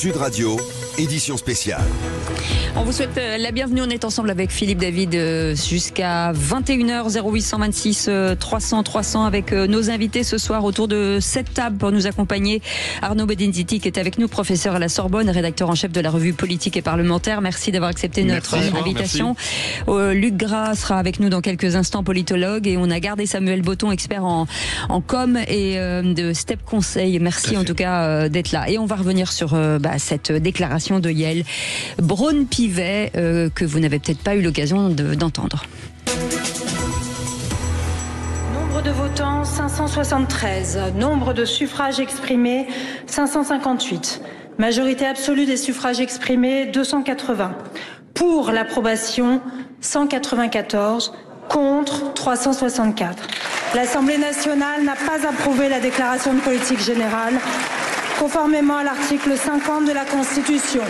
Sud Radio, édition spéciale. On vous souhaite la bienvenue. On est ensemble avec Philippe David jusqu'à 21h, 0826 300 300 avec nos invités ce soir autour de cette table pour nous accompagner. Arnaud Benediti qui est avec nous, professeur à la Sorbonne, rédacteur en chef de la revue politique et parlementaire. Merci d'avoir accepté notre invitation. Luc Gras sera avec nous dans quelques instants, politologue, et on a gardé Samuel Botton, expert en com et de Step Conseil. Merci en tout cas d'être là. Et on va revenir sur cette déclaration de Yael Braun-Pivet que vous n'avez peut-être pas eu l'occasion d'entendre. Nombre de votants 573, nombre de suffrages exprimés 558, majorité absolue des suffrages exprimés 280, pour l'approbation 194, contre 364. L'Assemblée nationale n'a pas approuvé la déclaration de politique générale. Conformément à l'article 50 de la Constitution,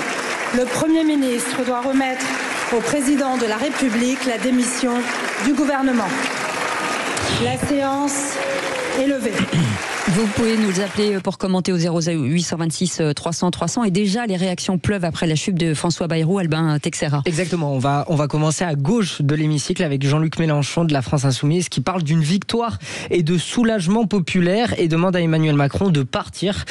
le Premier ministre doit remettre au président de la République la démission du gouvernement. La séance est levée. Vous pouvez nous appeler pour commenter au 0826 300 300 et déjà les réactions pleuvent après la chute de François Bayrou, Albin Texera. Exactement, on va commencer à gauche de l'hémicycle avec Jean-Luc Mélenchon de la France Insoumise qui parle d'une victoire et de soulagement populaire et demande à Emmanuel Macron de partir.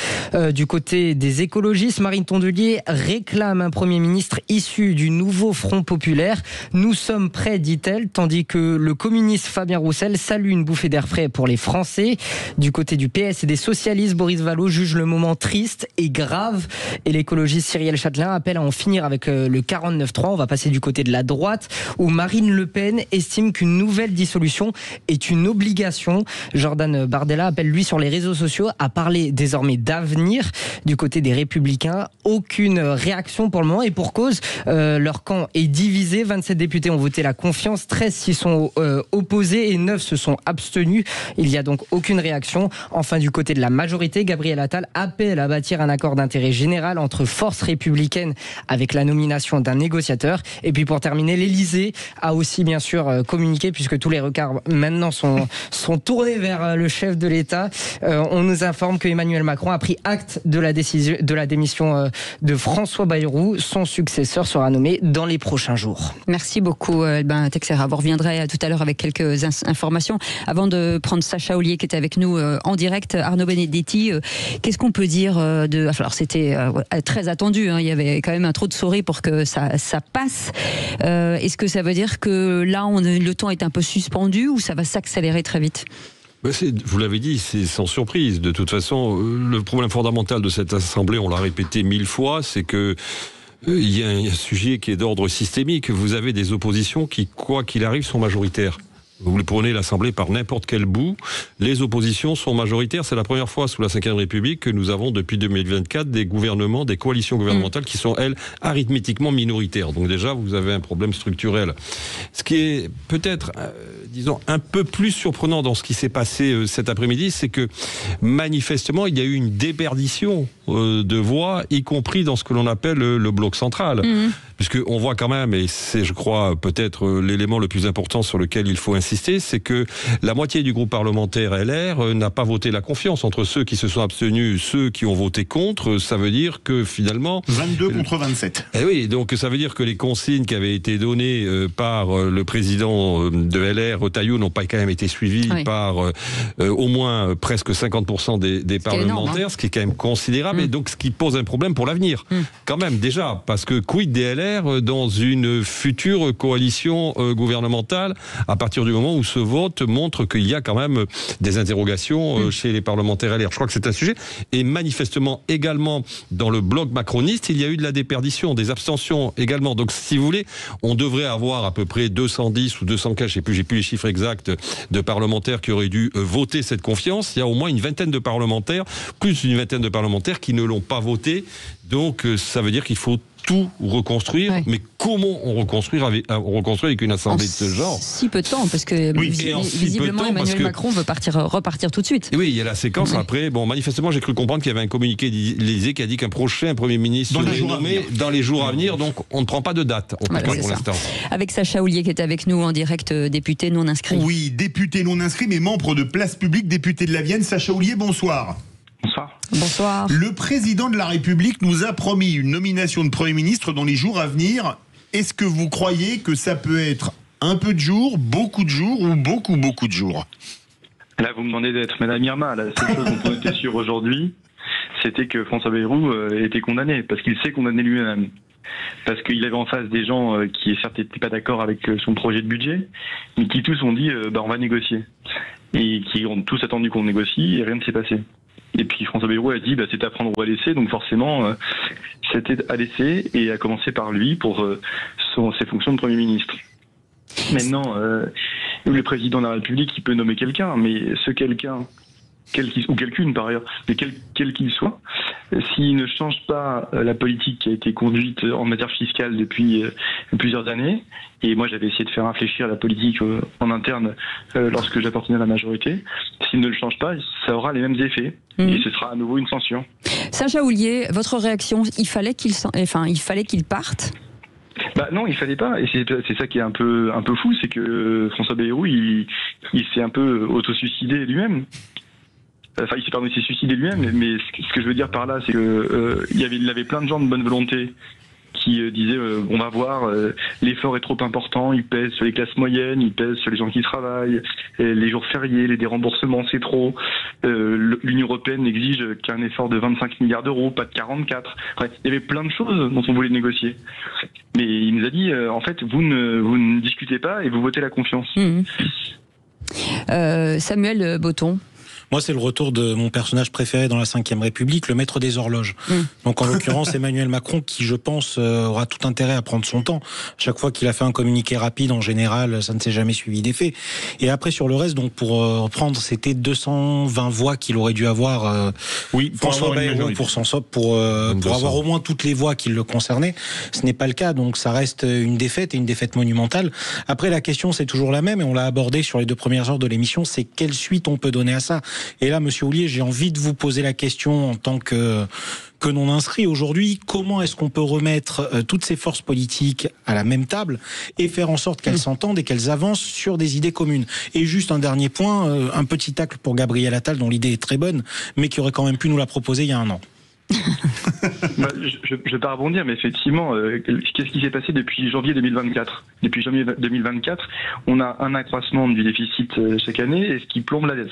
Du côté des écologistes, Marine Tondelier réclame un Premier ministre issu du nouveau Front populaire. Nous sommes prêts, dit-elle, tandis que le communiste Fabien Roussel salue une bouffée d'air frais pour les Français. Du côté du PS et des socialistes, Boris Vallaud juge le moment triste et grave. Et l'écologiste Cyrielle Châtelain appelle à en finir avec le 49-3. On va passer du côté de la droite, où Marine Le Pen estime qu'une nouvelle dissolution est une obligation. Jordan Bardella appelle, lui, sur les réseaux sociaux, à parler désormais d'avenir. Du côté des Républicains, aucune réaction pour le moment. Et pour cause, leur camp est divisé. 27 députés ont voté la confiance, 13 s'y sont opposés et 9 se sont abstenus. Il n'y a donc aucune réaction. Enfin, du côté de la majorité, Gabriel Attal appelle à bâtir un accord d'intérêt général entre forces républicaines avec la nomination d'un négociateur. Et puis pour terminer, l'Élysée a aussi bien sûr communiqué, puisque tous les regards maintenant sont tournés vers le chef de l'État. On nous informe que Emmanuel Macron a pris acte de la démission de François Bayrou. Son successeur sera nommé dans les prochains jours. Merci beaucoup, Albin Texera. Vous reviendrez tout à l'heure avec quelques informations. Avant de prendre Sacha Ollier qui est avec nous en direct, Arnaud Benedetti, qu'est-ce qu'on peut dire de... Alors c'était très attendu, hein, il y avait quand même un trou de souris pour que ça passe. Est-ce que ça veut dire que là, le temps est un peu suspendu ou ça va s'accélérer très vite ? Vous l'avez dit, c'est sans surprise. De toute façon, le problème fondamental de cette Assemblée, on l'a répété 1000 fois, c'est que il y a un sujet qui est d'ordre systémique. Vous avez des oppositions qui, quoi qu'il arrive, sont majoritaires. Vous prenez l'Assemblée par n'importe quel bout, les oppositions sont majoritaires. C'est la première fois sous la Ve République que nous avons depuis 2024 des gouvernements, des coalitions gouvernementales qui sont, elles, arithmétiquement minoritaires. Donc déjà, vous avez un problème structurel. Ce qui est peut-être, disons, un peu plus surprenant dans ce qui s'est passé cet après-midi, c'est que manifestement, il y a eu une déperdition de voix, y compris dans ce que l'on appelle le bloc central. Puisqu'on voit quand même, et c'est, je crois, peut-être l'élément le plus important sur lequel il faut insister, c'est que la moitié du groupe parlementaire LR n'a pas voté la confiance. Entre ceux qui se sont abstenus, ceux qui ont voté contre, ça veut dire que finalement... 22 contre 27. Eh oui, donc ça veut dire que les consignes qui avaient été données par le président de LR, Retailleau, n'ont pas quand même été suivies par au moins presque 50% des parlementaires, énorme, hein, ce qui est quand même considérable, et donc ce qui pose un problème pour l'avenir. Quand même, déjà, parce que quid des LR dans une future coalition gouvernementale à partir du moment où ce vote montre qu'il y a quand même des interrogations chez les parlementaires LR. Je crois que c'est un sujet. Et manifestement également dans le bloc macroniste, il y a eu de la déperdition, des abstentions également. Donc si vous voulez, on devrait avoir à peu près 210 ou 215, j'ai plus les chiffres exacts, de parlementaires qui auraient dû voter cette confiance. Il y a au moins une vingtaine de parlementaires, plus d'une vingtaine de parlementaires qui ne l'ont pas voté. Donc ça veut dire qu'il faut tout reconstruire, mais comment on reconstruit avec une assemblée de ce genre ? Si peu de temps, parce que visiblement Emmanuel Macron veut repartir tout de suite. Et oui, il y a la séquence après. Bon, manifestement, j'ai cru comprendre qu'il y avait un communiqué de l'Élysée qui a dit qu'un prochain Premier ministre serait nommé dans les jours à venir. Donc, on ne prend pas de date pour l'instant. Avec Sacha Ollier qui est avec nous en direct, député non inscrit. Oui, député non inscrit, mais membre de Place Publique, député de la Vienne. Sacha Ollier, bonsoir. bonsoir. Bonsoir. Le président de la République nous a promis une nomination de Premier ministre dans les jours à venir. Est-ce que vous croyez que ça peut être un peu de jours, beaucoup de jours ou beaucoup de jours? Là, vous me demandez d'être Madame Irma. La seule chose dont on était sûr aujourd'hui, c'était que François Bayrou était condamné, parce qu'il s'est condamné lui-même. Parce qu'il avait en face des gens qui certes n'étaient pas d'accord avec son projet de budget, mais qui tous ont dit on va négocier. Et qui ont tous attendu qu'on négocie et rien ne s'est passé. Et puis François Bayrou a dit c'est à prendre ou à laisser, donc forcément c'était à laisser, et à commencer par lui pour ses fonctions de Premier ministre. Maintenant, le président de la République, il peut nommer quelqu'un, mais ce quelqu'un, ou quelqu'une par ailleurs, mais quel qu'il soit, s'il ne change pas la politique qui a été conduite en matière fiscale depuis plusieurs années, et moi j'avais essayé de faire réfléchir la politique en interne lorsque j'appartenais à la majorité, s'il ne le change pas, ça aura les mêmes effets, et ce sera à nouveau une censure. Sacha Houlié, votre réaction, il fallait qu'il parte? Non, il fallait pas, et c'est ça qui est un peu fou, c'est que François Bayrou, il s'est un peu autosuicidé lui-même. Enfin, il s'est suicidé lui-même, mais ce que je veux dire par là, c'est que il avait plein de gens de bonne volonté qui disaient on va voir, l'effort est trop important, il pèse sur les classes moyennes, il pèse sur les gens qui travaillent, les jours fériés, les déremboursements c'est trop, l'Union européenne exige qu'un effort de 25 milliards d'euros, pas de 44. Bref, il y avait plein de choses dont on voulait négocier. Mais il nous a dit en fait vous ne discutez pas et vous votez la confiance. Samuel Botton. Moi, c'est le retour de mon personnage préféré dans la Ve République, le maître des horloges. Donc, en l'occurrence, Emmanuel Macron, qui, je pense, aura tout intérêt à prendre son temps. Chaque fois qu'il a fait un communiqué rapide, en général, ça ne s'est jamais suivi d'effet. Et après, sur le reste, donc, pour reprendre, c'était 220 voix qu'il aurait dû avoir, François Bayrou, pour avoir au moins toutes les voix qui le concernaient. Ce n'est pas le cas, donc ça reste une défaite, et une défaite monumentale. Après, la question, c'est toujours la même, et on l'a abordé sur les 2 premières heures de l'émission, c'est quelle suite on peut donner à ça. Et là, Monsieur Houlié, j'ai envie de vous poser la question en tant que non inscrit aujourd'hui. Comment est-ce qu'on peut remettre toutes ces forces politiques à la même table et faire en sorte qu'elles s'entendent et qu'elles avancent sur des idées communes? Et juste un dernier point, un petit tacle pour Gabriel Attal, dont l'idée est très bonne, mais qui aurait quand même pu nous la proposer il y a un an. Je vais pas rebondir, mais effectivement, qu'est-ce qui s'est passé depuis janvier 2024 ? Depuis janvier 2024, on a un accroissement du déficit chaque année, et ce qui plombe la dette.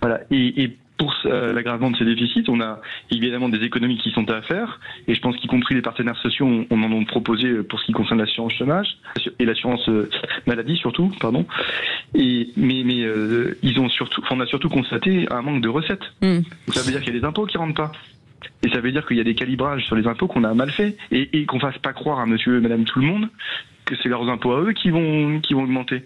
Voilà. Et pour l'aggravement de ces déficits, on a évidemment des économies qui sont à faire, et je pense qu'y compris les partenaires sociaux, on en a proposé pour ce qui concerne l'assurance chômage et l'assurance maladie surtout, pardon. Mais on a surtout constaté un manque de recettes. Donc ça veut dire qu'il y a des impôts qui rentrent pas. Et ça veut dire qu'il y a des calibrages sur les impôts qu'on a mal fait, et qu'on fasse pas croire à monsieur et madame tout le monde que c'est leurs impôts à eux qui vont augmenter.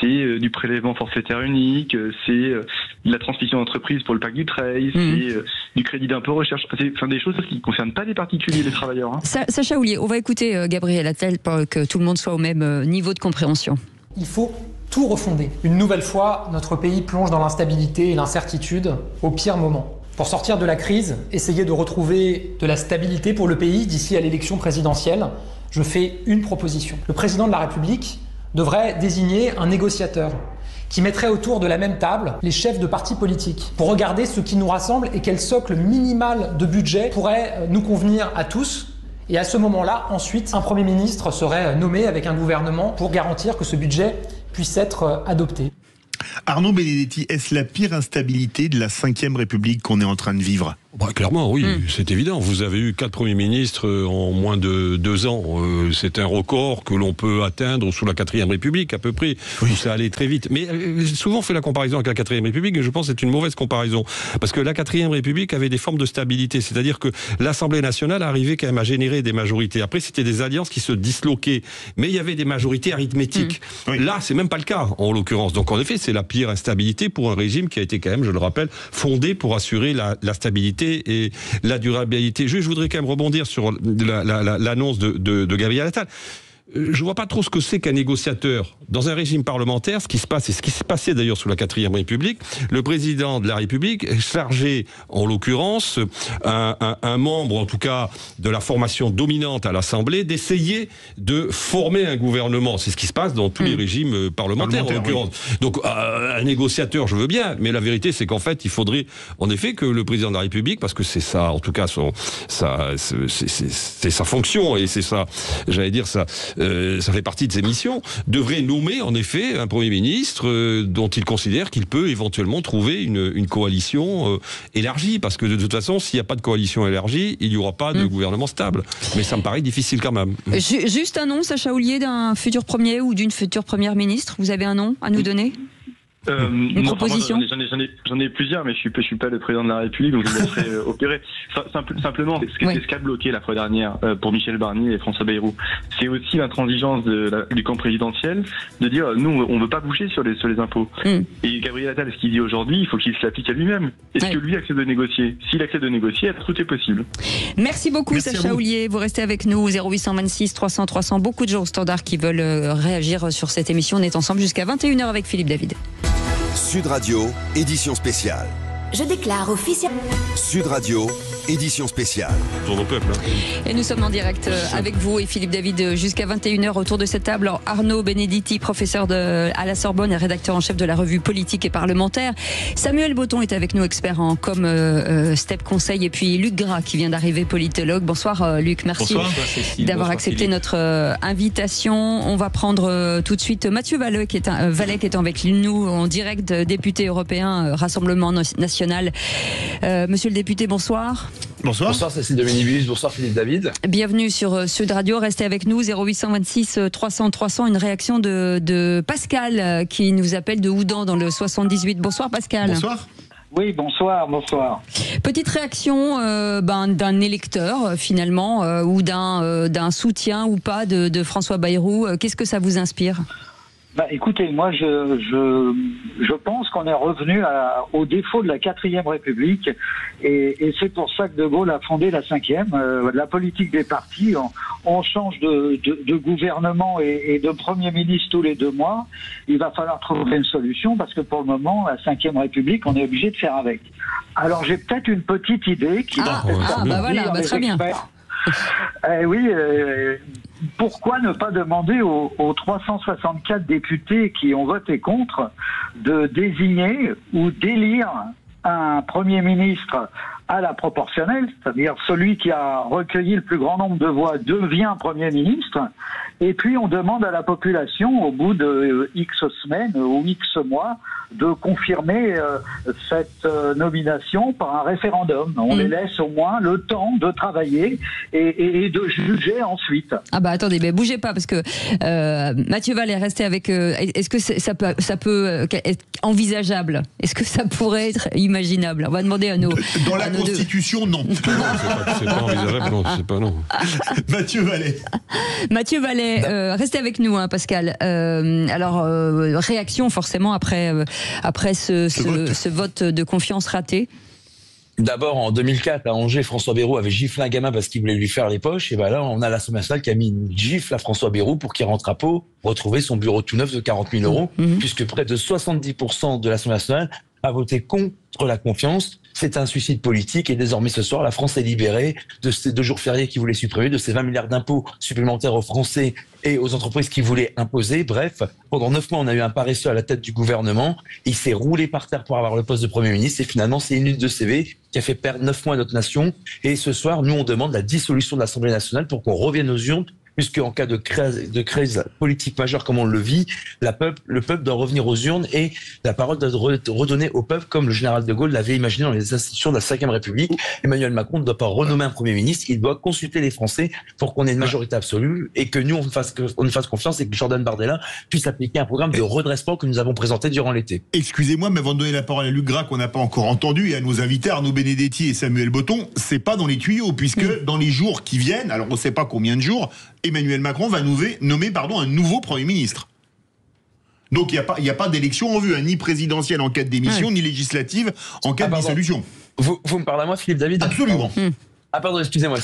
C'est du prélèvement forfaitaire unique, c'est de la transmission d'entreprise pour le pacte du trade, c'est du crédit d'impôt recherche. C'est des choses qui ne concernent pas les particuliers, les travailleurs. Sacha Houlié, on va écouter Gabriel Attal pour que tout le monde soit au même niveau de compréhension. Il faut tout refonder. Une nouvelle fois, notre pays plonge dans l'instabilité et l'incertitude au pire moment. Pour sortir de la crise, essayer de retrouver de la stabilité pour le pays d'ici à l'élection présidentielle, je fais une proposition. Le président de la République devrait désigner un négociateur qui mettrait autour de la même table les chefs de partis politiques pour regarder ce qui nous rassemble et quel socle minimal de budget pourrait nous convenir à tous. Et à ce moment-là, ensuite, un Premier ministre serait nommé avec un gouvernement pour garantir que ce budget puisse être adopté. Arnaud Benedetti, est-ce la pire instabilité de la Ve République qu'on est en train de vivre ? Clairement, oui, c'est évident. Vous avez eu 4 premiers ministres en moins de 2 ans. C'est un record que l'on peut atteindre sous la 4e République, à peu près. Oui. Ça allait très vite. Mais souvent, on fait la comparaison avec la 4e République, et je pense que c'est une mauvaise comparaison. Parce que la 4e République avait des formes de stabilité. C'est-à-dire que l'Assemblée nationale arrivait quand même à générer des majorités. Après, c'était des alliances qui se disloquaient. Mais il y avait des majorités arithmétiques. Oui. Là, c'est même pas le cas, en l'occurrence. Donc, en effet, c'est la pire instabilité pour un régime qui a été quand même, je le rappelle, fondé pour assurer la stabilité et la durabilité. Je voudrais quand même rebondir sur l'annonce de Gabriel Attal. je vois pas trop ce que c'est qu'un négociateur. Dans un régime parlementaire, ce qui se passe, et ce qui s'est passé d'ailleurs sous la 4e République, le président de la République est chargé, en l'occurrence, un membre, en tout cas, de la formation dominante à l'Assemblée, d'essayer de former un gouvernement. C'est ce qui se passe dans tous les régimes parlementaires, en l'occurrence. Oui. Donc, un négociateur, je veux bien, mais la vérité, c'est qu'en fait, il faudrait, en effet, que le président de la République, parce que c'est ça, en tout cas, c'est sa fonction, et c'est ça, j'allais dire, ça fait partie de ses missions, devrait nommer, en effet, un Premier ministre dont il considère qu'il peut éventuellement trouver une coalition élargie, parce que de toute façon, s'il n'y a pas de coalition élargie, il n'y aura pas de gouvernement stable. Mais ça me paraît difficile quand même. Juste un nom, Sacha Houlié, d'un futur Premier ou d'une future Première ministre. Vous avez un nom à nous donner ? Une proposition. J'en ai plusieurs, mais je suis pas le président de la République, donc je me laisserai opérer. Simplement, ce qui a bloqué la fois dernière pour Michel Barnier et François Bayrou, c'est aussi l'intransigeance du camp présidentiel de dire nous on veut pas bouger sur les impôts. Et Gabriel Attal, ce qu'il dit aujourd'hui, il faut qu'il se l'applique à lui-même. Est-ce que lui accepte de négocier ? S'il accepte de négocier, tout est possible. Merci beaucoup. Sacha Houlié, vous restez avec nous 0826 300 300. Beaucoup de gens au standard qui veulent réagir sur cette émission. On est ensemble jusqu'à 21h avec Philippe David. Sud Radio, édition spéciale. Je déclare officiellement. Sud Radio, édition spéciale. Pour nos peuples. Et nous sommes en direct avec vous et Philippe David jusqu'à 21h autour de cette table. Arnaud Benedetti, professeur à la Sorbonne et rédacteur en chef de la revue politique et parlementaire. Samuel Botton est avec nous, expert en com, Step Conseil. Et puis Luc Gras qui vient d'arriver, politologue. Bonsoir Luc, merci d'avoir accepté notre invitation. On va prendre tout de suite Mathieu Vallet qui est avec nous en direct, député européen Rassemblement National. Monsieur le député, bonsoir. Bonsoir. Bonsoir Cécile Dominibus, bonsoir Philippe David. Bienvenue sur Sud Radio, restez avec nous, 0826 300 300, une réaction de Pascal qui nous appelle de Houdan dans le 78. Bonsoir Pascal. Bonsoir. Oui, bonsoir. Petite réaction d'un électeur finalement ou d'un soutien ou pas de François Bayrou. Qu'est-ce que ça vous inspire ? Écoutez, moi je pense qu'on est revenu au défaut de la 4e République et c'est pour ça que De Gaulle a fondé la 5e. La politique des partis, on change de gouvernement et de Premier ministre tous les 2 mois. Il va falloir trouver une solution parce que pour le moment, la 5e République, on est obligé de faire avec. Alors j'ai peut-être une petite idée qui très bien. Pourquoi ne pas demander aux 364 députés qui ont voté contre de désigner ou d'élire un Premier ministre à la proportionnelle, c'est-à-dire celui qui a recueilli le plus grand nombre de voix devient Premier ministre, et puis on demande à la population, au bout de X semaines ou X mois, de confirmer cette nomination par un référendum. On les laisse au moins le temps de travailler et de juger ensuite. Attendez, bougez pas, parce que Mathieu Vallet, restez avec... est-ce que ça peut être envisageable ? Est-ce que ça pourrait être imaginable ? On va demander à nos... Dans la Constitution, non. C'est pas envisageable, non. C'est pas non. Mathieu Vallet. Mathieu Vallet, restez avec nous, Pascal. Réaction forcément après ce vote de confiance raté. D'abord, en 2004, à Angers, François Bayrou avait giflé un gamin parce qu'il voulait lui faire les poches. Et là, on a l'Assemblée nationale qui a mis une gifle à François Bayrou pour qu'il rentre à Pau, retrouver son bureau tout neuf de 40 000 €, puisque près de 70% de l'Assemblée nationale a voté contre la confiance. C'est un suicide politique et désormais ce soir, la France est libérée de ces 2 jours fériés qui voulaient supprimer, de ces 20 milliards d'impôts supplémentaires aux Français et aux entreprises qui voulaient imposer. Bref, pendant 9 mois, on a eu un paresseux à la tête du gouvernement. Il s'est roulé par terre pour avoir le poste de Premier ministre et finalement, c'est une lutte de CV qui a fait perdre 9 mois à notre nation. Et ce soir, nous, on demande la dissolution de l'Assemblée nationale pour qu'on revienne aux urnes, puisque en cas de crise politique majeure comme on le vit, le peuple doit revenir aux urnes et la parole doit être redonnée au peuple comme le général de Gaulle l'avait imaginé dans les institutions de la 5e République. Emmanuel Macron ne doit pas renommer un Premier ministre, il doit consulter les Français pour qu'on ait une majorité absolue et que nous on fasse confiance et que Jordan Bardella puisse appliquer un programme de redressement que nous avons présenté durant l'été. Excusez-moi, mais avant de donner la parole à Luc Gras qu'on n'a pas encore entendu et à nos invités Arnaud Benedetti et Samuel Botton, c'est pas dans les tuyaux puisque dans les jours qui viennent, alors on ne sait pas combien de jours, Emmanuel Macron va nommer un nouveau Premier ministre. Donc il n'y a pas d'élection en vue, ni présidentielle en cas de démission, ni législative en cas de dissolution. Vous me parlez à moi, Philippe David ? Absolument. Ah pardon, excusez-moi.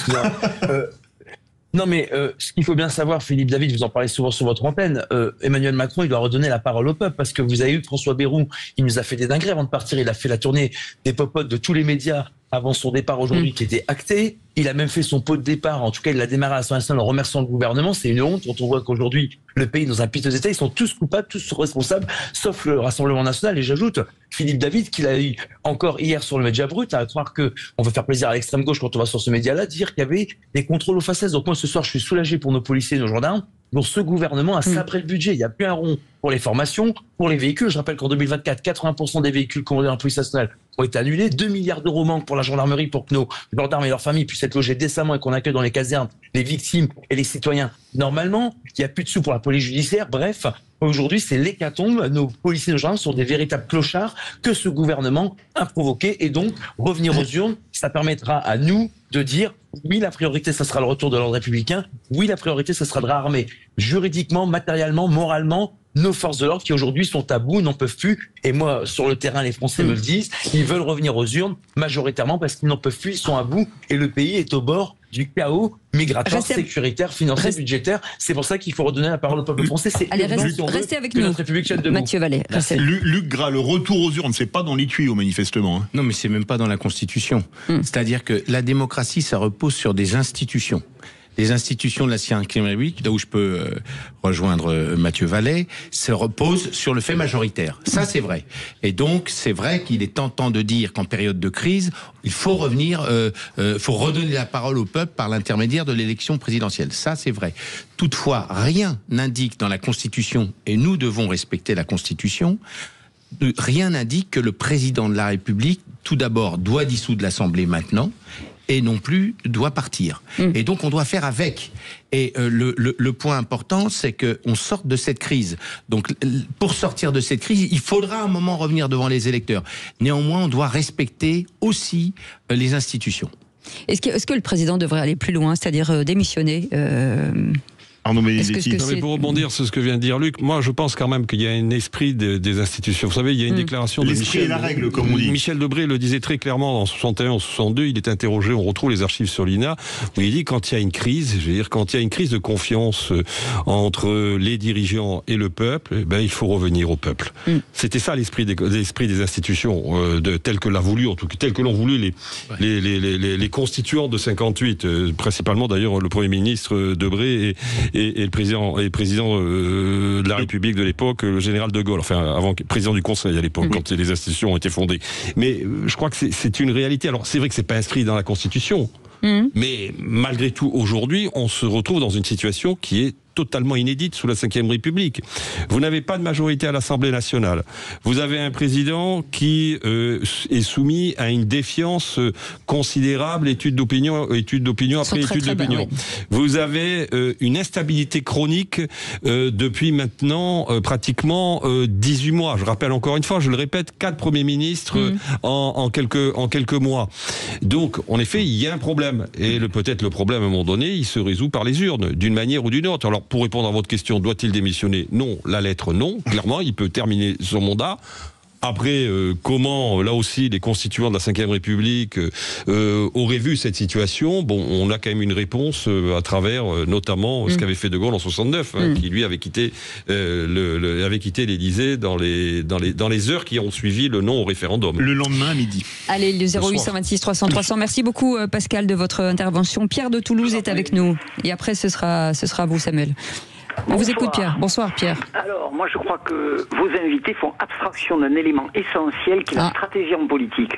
Non, mais ce qu'il faut bien savoir, Philippe David, vous en parlez souvent sur votre antenne, Emmanuel Macron, il doit redonner la parole au peuple, parce que vous avez eu François Bayrou, il nous a fait des dingueries avant de partir, il a fait la tournée des popotes de tous les médias avant son départ aujourd'hui, qui était acté. Il a même fait son pot de départ, en tout cas il a démarré à l'Assemblée nationale en remerciant le gouvernement. C'est une honte quand on voit qu'aujourd'hui le pays est dans un piteux état, ils sont tous coupables, tous responsables, sauf le Rassemblement national. Et j'ajoute Philippe David, qu'il a eu encore hier sur le Média Brut, à croire que on veut faire plaisir à l'extrême gauche quand on va sur ce média-là, dire qu'il y avait des contrôles aux faciès. Donc moi ce soir je suis soulagé pour nos policiers et nos gendarmes. Donc ce gouvernement a sabré le budget. Il n'y a plus un rond pour les formations, pour les véhicules. Je rappelle qu'en 2024, 80% des véhicules commandés dans la police nationale ont été annulés. 2 milliards d'euros manquent pour la gendarmerie pour que nos gendarmes et leurs familles puissent être logés décemment et qu'on accueille dans les casernes les victimes et les citoyens normalement. Il n'y a plus de sous pour la police judiciaire. Bref, aujourd'hui, c'est l'hécatombe. Nos policiers et nos gendarmes sont des véritables clochards que ce gouvernement a provoqué. Et donc, revenir aux urnes, ça permettra à nous de dire oui, la priorité, ça sera le retour de l'ordre républicain. Oui, la priorité, ça sera de réarmer juridiquement, matériellement, moralement nos forces de l'ordre qui aujourd'hui sont à bout, n'en peuvent plus. Et moi, sur le terrain, les Français me le disent, ils veulent revenir aux urnes majoritairement parce qu'ils n'en peuvent plus, ils sont à bout et le pays est au bord du chaos migratoire, sécuritaire, financier, budgétaire. C'est pour ça qu'il faut redonner la parole au peuple français. C'est restez avec nous, notre République tienne debout. Mathieu Vallet. Luc Gras, le retour aux urnes, c'est pas dans les tuyaux manifestement. Hein. Non, mais c'est même pas dans la Constitution. C'est-à-dire que la démocratie, ça repose sur des institutions. Les institutions de la Cinquième République, là où je peux rejoindre Mathieu Vallet, se reposent sur le fait majoritaire. Ça, c'est vrai. Et donc, c'est vrai qu'il est tentant de dire qu'en période de crise, il faut revenir, faut redonner la parole au peuple par l'intermédiaire de l'élection présidentielle. Ça, c'est vrai. Toutefois, rien n'indique dans la Constitution, et nous devons respecter la Constitution, rien n'indique que le président de la République, tout d'abord, doit dissoudre l'Assemblée maintenant, et non plus doit partir. Et donc on doit faire avec. Et le point important, c'est qu'on sorte de cette crise. Donc pour sortir de cette crise, il faudra un moment revenir devant les électeurs. Néanmoins, on doit respecter aussi les institutions. Est-ce que le président devrait aller plus loin, c'est-à-dire démissionner Arnaud Benedetti. Pour rebondir sur ce que vient de dire Luc, moi je pense quand même qu'il y a un esprit des institutions. Vous savez, il y a une déclaration de Michel. La règle, comme on dit. Michel Debré le disait très clairement en 61 ou 62, il est interrogé, on retrouve les archives sur l'INA, où il dit quand il y a une crise, je veux dire, quand il y a une crise de confiance entre les dirigeants et le peuple, eh ben, il faut revenir au peuple. C'était ça l'esprit des institutions, tel que l'a voulu, en tout cas, tel que l'ont voulu les constituants de 58, principalement d'ailleurs le Premier ministre Debré et le président de la République de l'époque, le général de Gaulle, enfin avant président du Conseil à l'époque, quand les institutions ont été fondées. Mais je crois que c'est une réalité. Alors c'est vrai que c'est pas inscrit dans la Constitution, mais malgré tout aujourd'hui, on se retrouve dans une situation qui est totalement inédite sous la Ve République. Vous n'avez pas de majorité à l'Assemblée nationale. Vous avez un président qui est soumis à une défiance considérable, étude d'opinion après étude d'opinion. Oui. Vous avez une instabilité chronique depuis maintenant pratiquement 18 mois. Je rappelle encore une fois, je le répète, 4 premiers ministres en quelques mois. Donc, en effet, il y a un problème. Et peut-être le problème, à un moment donné, il se résout par les urnes, d'une manière ou d'une autre. Alors, pour répondre à votre question, doit-il démissionner? Non, la lettre non, clairement, il peut terminer son mandat. Après, comment, là aussi, les constituants de la Ve République auraient vu cette situation? Bon, on a quand même une réponse à travers, notamment, ce qu'avait fait De Gaulle en 69, qui lui avait quitté l'Élysée dans les heures qui ont suivi le non au référendum. Le lendemain à midi. Allez, le 0826 300 300. Merci beaucoup, Pascal, de votre intervention. Pierre de Toulouse est avec nous. Et après, ce sera vous, Samuel. On vous écoute, Pierre. Bonsoir, Pierre. Alors, moi, je crois que vos invités font abstraction d'un élément essentiel qui est la stratégie en politique.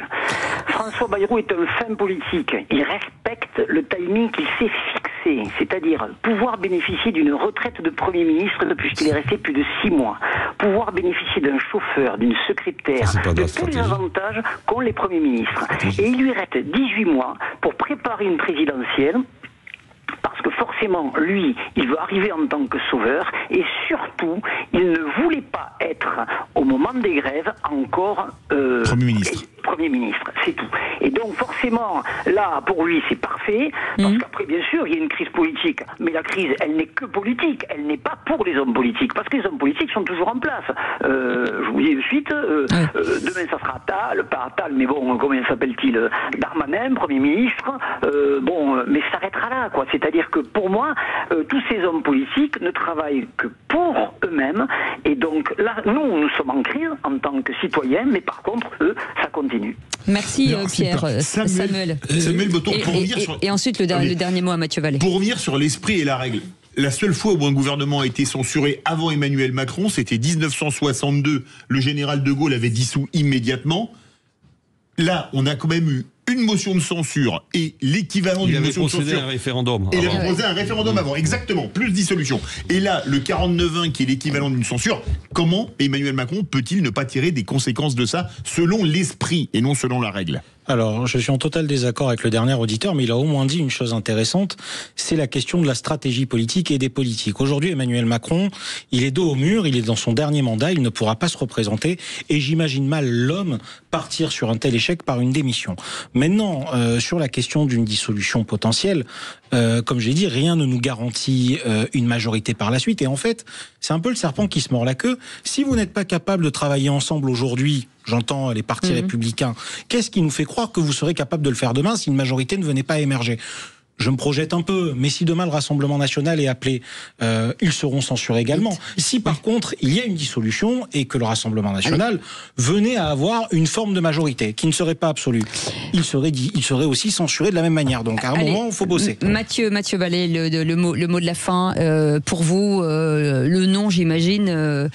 François Bayrou est un fin politique. Il respecte le timing qu'il s'est fixé, c'est-à-dire pouvoir bénéficier d'une retraite de Premier ministre puisqu'il est resté plus de 6 mois, pouvoir bénéficier d'un chauffeur, d'une secrétaire, de tous les avantages qu'ont les Premiers ministres. Et il lui reste 18 mois pour préparer une présidentielle. Parce que forcément, lui, il veut arriver en tant que sauveur et surtout, il ne voulait pas être, au moment des grèves, encore Premier ministre. Premier ministre, c'est tout. Et donc forcément, là, pour lui, c'est parfait, parce qu'après, bien sûr, il y a une crise politique, mais la crise, elle n'est que politique, elle n'est pas pour les hommes politiques, parce que les hommes politiques sont toujours en place. Je vous dis de suite, demain ça sera Attal, pas Attal, mais bon, comment s'appelle-t-il, Darmanin, Premier ministre, mais ça s'arrêtera là, quoi. C'est-à-dire que pour moi, tous ces hommes politiques ne travaillent que pour eux-mêmes, et donc là, nous sommes en crise en tant que citoyens, mais par contre, eux, ça continue. Merci Pierre. Samuel Botton, pour revenir sur... Et ensuite le dernier mot à Mathieu Vallée. Pour revenir sur l'esprit et la règle. La seule fois où un gouvernement a été censuré avant Emmanuel Macron, c'était 1962. Le général de Gaulle avait dissous immédiatement. Là, on a quand même eu une motion de censure et l'équivalent d'une motion de censure. Il avait procédé à un référendum. Et il avait proposé un référendum avant, exactement, plus dissolution. Et là, le 49-1 qui est l'équivalent d'une censure, comment Emmanuel Macron peut-il ne pas tirer des conséquences de ça selon l'esprit et non selon la règle ? Alors, je suis en total désaccord avec le dernier auditeur, mais il a au moins dit une chose intéressante, c'est la question de la stratégie politique et des politiques. Aujourd'hui, Emmanuel Macron, il est dos au mur, il est dans son dernier mandat, il ne pourra pas se représenter, et j'imagine mal l'homme partir sur un tel échec par une démission. Maintenant, sur la question d'une dissolution potentielle, comme je l'ai dit, rien ne nous garantit une majorité par la suite, et en fait, c'est un peu le serpent qui se mord la queue. Si vous n'êtes pas capable de travailler ensemble aujourd'hui, j'entends les partis républicains, qu'est-ce qui nous fait croire que vous serez capable de le faire demain si une majorité ne venait pas à émerger ? Je me projette un peu, mais si demain le Rassemblement national est appelé, ils seront censurés également. Si par contre il y a une dissolution et que le Rassemblement national venait à avoir une forme de majorité qui ne serait pas absolue, il serait aussi censuré de la même manière. Donc à un moment, il faut bosser. Mathieu Vallée, le mot de la fin. Pour vous, le nom, j'imagine.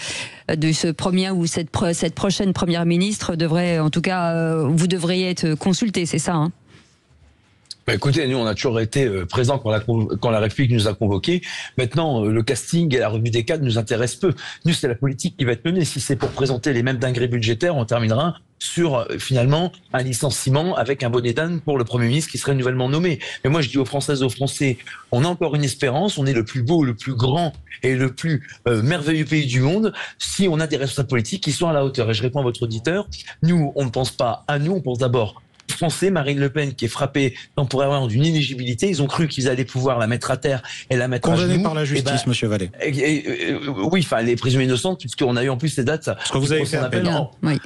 De ce premier ou cette prochaine première ministre devrait, en tout cas, vous devriez être consulté, c'est ça, hein ? Écoutez, nous, on a toujours été présents quand la République nous a convoqués. Maintenant, le casting et la revue des cadres nous intéressent peu. Nous, c'est la politique qui va être menée. Si c'est pour présenter les mêmes dingueries budgétaires, on terminera sur, finalement, un licenciement avec un bonnet d'âne pour le Premier ministre qui serait nouvellement nommé. Mais moi, je dis aux Françaises et aux Français, on a encore une espérance, on est le plus beau, le plus grand et le plus merveilleux pays du monde si on a des responsables politiques qui sont à la hauteur. Et je réponds à votre auditeur, nous, on ne pense pas à nous, on pense d'abord Français, Marine Le Pen qui est frappée temporairement d'une inéligibilité, ils ont cru qu'ils allaient pouvoir la mettre à terre et la mettre condamnée à genoux. Par la justice, monsieur Vallée. Oui, enfin, les présumées innocentes, puisqu'on a eu en plus ces dates. Ce que vous avez fait appel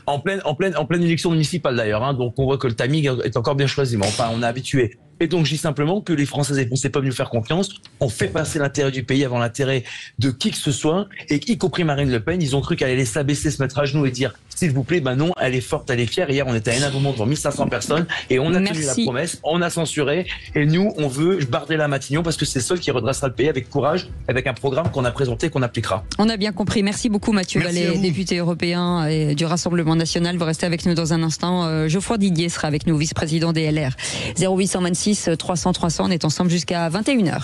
en pleine élection municipale d'ailleurs, hein, donc on voit que le timing est encore bien choisi, mais enfin, on est habitué. Et donc, je dis simplement que les Françaises et les Français peuvent nous faire confiance. On fait passer l'intérêt du pays avant l'intérêt de qui que ce soit, et y compris Marine Le Pen. Ils ont cru qu'elle allait s'abaisser, se mettre à genoux et dire s'il vous plaît, ben non, elle est forte, elle est fière. Hier, on était à Hénin-Beaumont devant 1500 personnes et on a tenu la promesse, on a censuré. Et nous, on veut barder la Matignon parce que c'est seul qui redressera le pays avec courage, avec un programme qu'on a présenté, qu'on appliquera. On a bien compris. Merci beaucoup, Mathieu Vallée, député européen et du Rassemblement national. Vous restez avec nous dans un instant. Geoffroy Didier sera avec nous, vice-président des LR. 0826 300 300, on est ensemble jusqu'à 21h.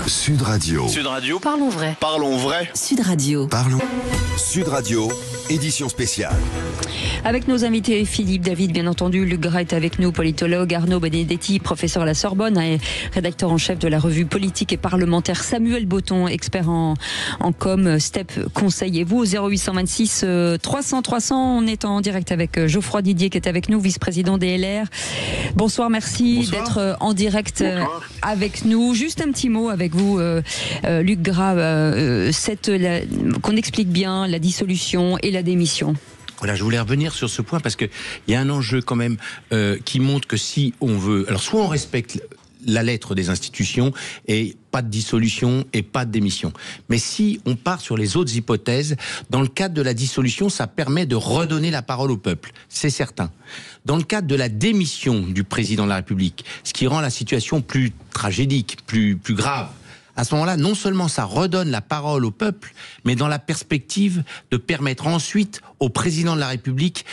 Sud Radio. Sud Radio. Parlons vrai. Parlons vrai. Sud Radio. Parlons. Sud Radio, édition spéciale. Avec nos invités, Philippe David, bien entendu, Luc Gras est avec nous, politologue, Arnaud Benedetti, professeur à la Sorbonne, et rédacteur en chef de la revue politique et parlementaire, Samuel Botton, expert en com, STEP Conseil. Et vous, au 0826 300 300, on est en direct avec Geoffroy Didier qui est avec nous, vice-président des LR. Bonsoir, merci d'être en direct avec nous. Juste un petit mot avec vous, Luc Gras, qu'on explique bien la dissolution et la démission. Voilà, je voulais revenir sur ce point parce que il y a un enjeu quand même qui montre que si on veut, alors soit on respecte la lettre des institutions et pas de dissolution et pas de démission. Mais si on part sur les autres hypothèses, dans le cadre de la dissolution, ça permet de redonner la parole au peuple, c'est certain. Dans le cadre de la démission du président de la République, ce qui rend la situation plus tragédique, plus grave, à ce moment-là, non seulement ça redonne la parole au peuple, mais dans la perspective de permettre ensuite au président de la République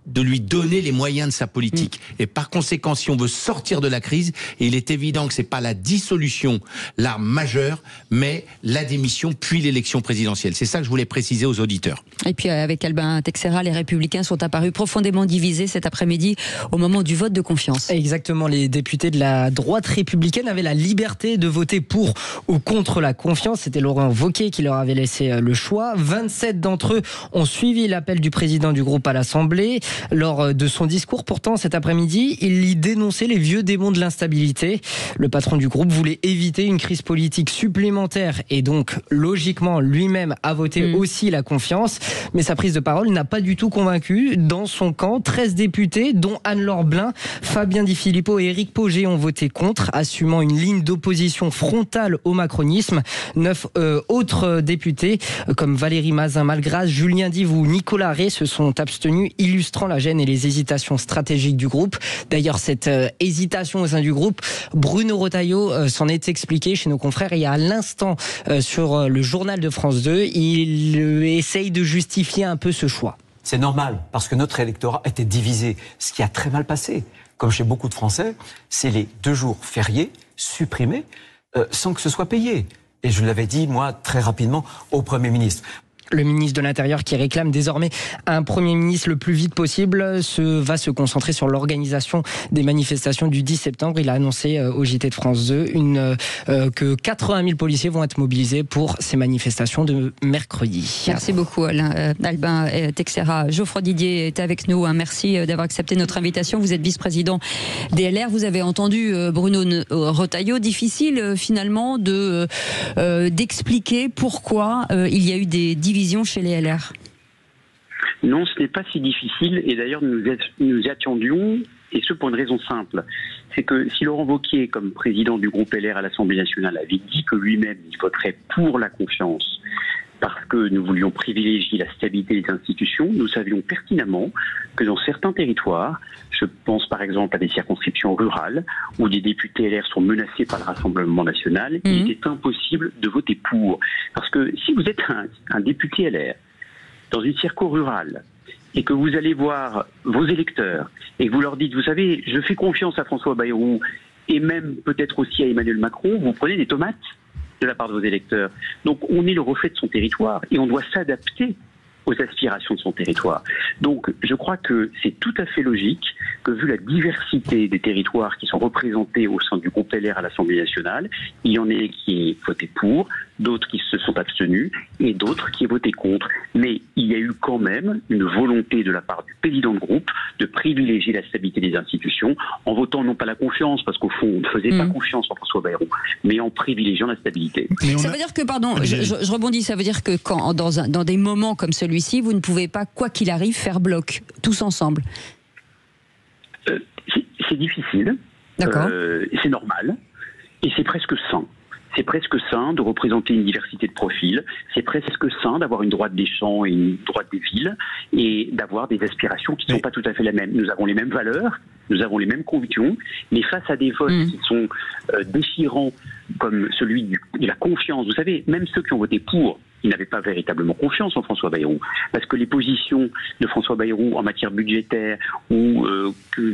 de lui donner les moyens de sa politique. Et par conséquent, si on veut sortir de la crise, il est évident que c'est pas la dissolution l'arme majeure, mais la démission puis l'élection présidentielle. C'est ça que je voulais préciser aux auditeurs. Et puis avec Albin Texera, les Républicains sont apparus profondément divisés cet après-midi au moment du vote de confiance. Exactement, les députés de la droite républicaine avaient la liberté de voter pour ou contre la confiance. C'était Laurent Wauquiez qui leur avait laissé le choix. 27 d'entre eux ont suivi l'appel du président du groupe à l'Assemblée. Lors de son discours, pourtant, cet après-midi, il y dénonçait les vieux démons de l'instabilité. Le patron du groupe voulait éviter une crise politique supplémentaire et donc, logiquement, lui-même a voté aussi la confiance. Mais sa prise de parole n'a pas du tout convaincu. Dans son camp, 13 députés, dont Anne-Laure Blin, Fabien Di Filippo et Éric Pauget ont voté contre, assumant une ligne d'opposition frontale au macronisme. 9 autres députés, comme Valérie Mazin-Malgras, Julien Dive ou Nicolas Rey, se sont abstenus, illustrant la gêne et les hésitations stratégiques du groupe. D'ailleurs, cette hésitation au sein du groupe, Bruno Retailleau s'en est expliqué chez nos confrères il y a à l'instant sur le journal de France 2. Il essaye de justifier un peu ce choix. C'est normal, parce que notre électorat était divisé, ce qui a très mal passé. Comme chez beaucoup de Français, c'est les 2 jours fériés supprimés sans que ce soit payé. Et je l'avais dit, moi, très rapidement, au Premier ministre. Le ministre de l'Intérieur, qui réclame désormais un Premier ministre le plus vite possible, va se concentrer sur l'organisation des manifestations du 10 septembre. Il a annoncé au JT de France 2 que 80 000 policiers vont être mobilisés pour ces manifestations de mercredi. Merci beaucoup Alain. Albin Texera. Geoffroy Didier est avec nous. Merci d'avoir accepté notre invitation. Vous êtes vice-président des LR. Vous avez entendu Bruno Retailleau. Difficile finalement d'expliquer pourquoi il y a eu des divisions chez les LR. Non, ce n'est pas si difficile, et d'ailleurs nous y attendions, et ce pour une raison simple. C'est que si Laurent Wauquiez, comme président du groupe LR à l'Assemblée nationale, avait dit que lui-même il voterait pour la confiance, parce que nous voulions privilégier la stabilité des institutions, nous savions pertinemment que dans certains territoires, je pense par exemple à des circonscriptions rurales, où des députés LR sont menacés par le Rassemblement national, il était impossible de voter pour. Parce que si vous êtes un député LR dans une circo rurale, et que vous allez voir vos électeurs, et que vous leur dites, vous savez, je fais confiance à François Bayrou, et même peut-être aussi à Emmanuel Macron, vous prenez des tomates de la part de vos électeurs. Donc on est le reflet de son territoire et on doit s'adapter aux aspirations de son territoire. Donc je crois que c'est tout à fait logique que, vu la diversité des territoires qui sont représentés au sein du groupe LR à l'Assemblée nationale, il y en ait qui votaient pour, d'autres qui se sont abstenus et d'autres qui votaient contre. Mais il y a eu quand même une volonté de la part du président de groupe de privilégier la stabilité des institutions en votant non pas la confiance, parce qu'au fond on ne faisait pas confiance en François Bayrou, mais en privilégiant la stabilité. Ça veut dire que, pardon, je rebondis, ça veut dire que quand dans des moments comme celui-ci, vous ne pouvez pas, quoi qu'il arrive, faire bloc, tous ensemble. C'est difficile, c'est normal, et c'est presque sain. C'est presque sain de représenter une diversité de profils, c'est presque sain d'avoir une droite des champs et une droite des villes, et d'avoir des aspirations qui ne sont pas tout à fait les mêmes. Nous avons les mêmes valeurs, nous avons les mêmes convictions, mais face à des votes qui sont déchirants, comme celui de la confiance, vous savez, même ceux qui ont voté pour, ils n'avaient pas véritablement confiance en François Bayrou, parce que les positions de François Bayrou en matière budgétaire, où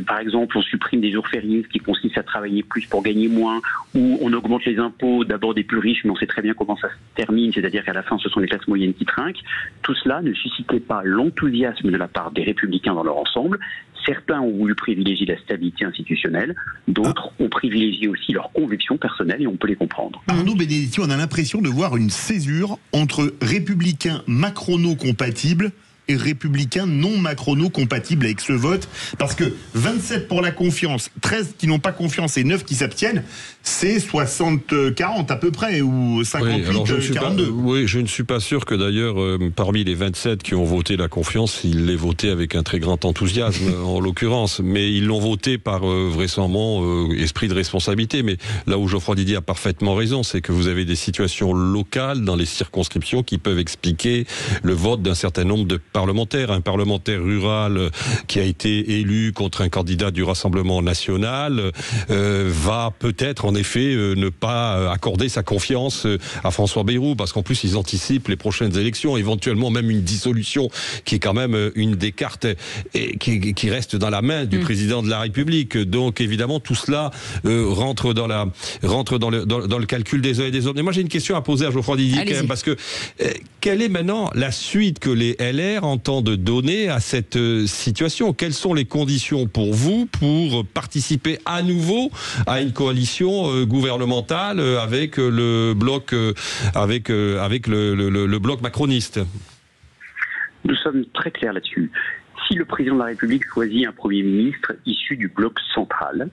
par exemple on supprime des jours fériés, ce qui consiste à travailler plus pour gagner moins, ou on augmente les impôts d'abord des plus riches, mais on sait très bien comment ça se termine, c'est-à-dire qu'à la fin ce sont les classes moyennes qui trinquent. Tout cela ne suscitait pas l'enthousiasme de la part des Républicains dans leur ensemble. Certains ont voulu privilégier la stabilité institutionnelle, d'autres ont privilégié aussi leurs convictions personnelles, et on peut les comprendre. Arnaud Benedetti, on a l'impression de voir une césure entre républicains macrono-compatibles et républicains non macrono-compatibles avec ce vote, parce que 27 pour la confiance, 13 qui n'ont pas confiance et 9 qui s'abstiennent, c'est 60-40 à peu près, ou 58-42. Oui, je ne suis pas sûr que d'ailleurs, parmi les 27 qui ont voté la confiance, ils l'aient voté avec un très grand enthousiasme, en l'occurrence, mais ils l'ont voté par vraisemblablement esprit de responsabilité. Mais là où Geoffroy Didier a parfaitement raison, c'est que vous avez des situations locales dans les circonscriptions qui peuvent expliquer le vote d'un certain nombre de parlementaire. Un parlementaire rural qui a été élu contre un candidat du Rassemblement national va peut-être en effet ne pas accorder sa confiance à François Bayrou, parce qu'en plus ils anticipent les prochaines élections, éventuellement même une dissolution qui est quand même une des cartes et qui reste dans la main du président de la République. Donc évidemment tout cela rentre dans le calcul des uns et des autres. Mais moi j'ai une question à poser à Geoffroy Didier quand même, parce que quelle est maintenant la suite que les LR entendent donner à cette situation? Quelles sont les conditions pour vous pour participer à nouveau à une coalition gouvernementale avec le bloc le bloc macroniste? Nous sommes très clairs là-dessus. Si le président de la République choisit un Premier ministre issu du bloc central,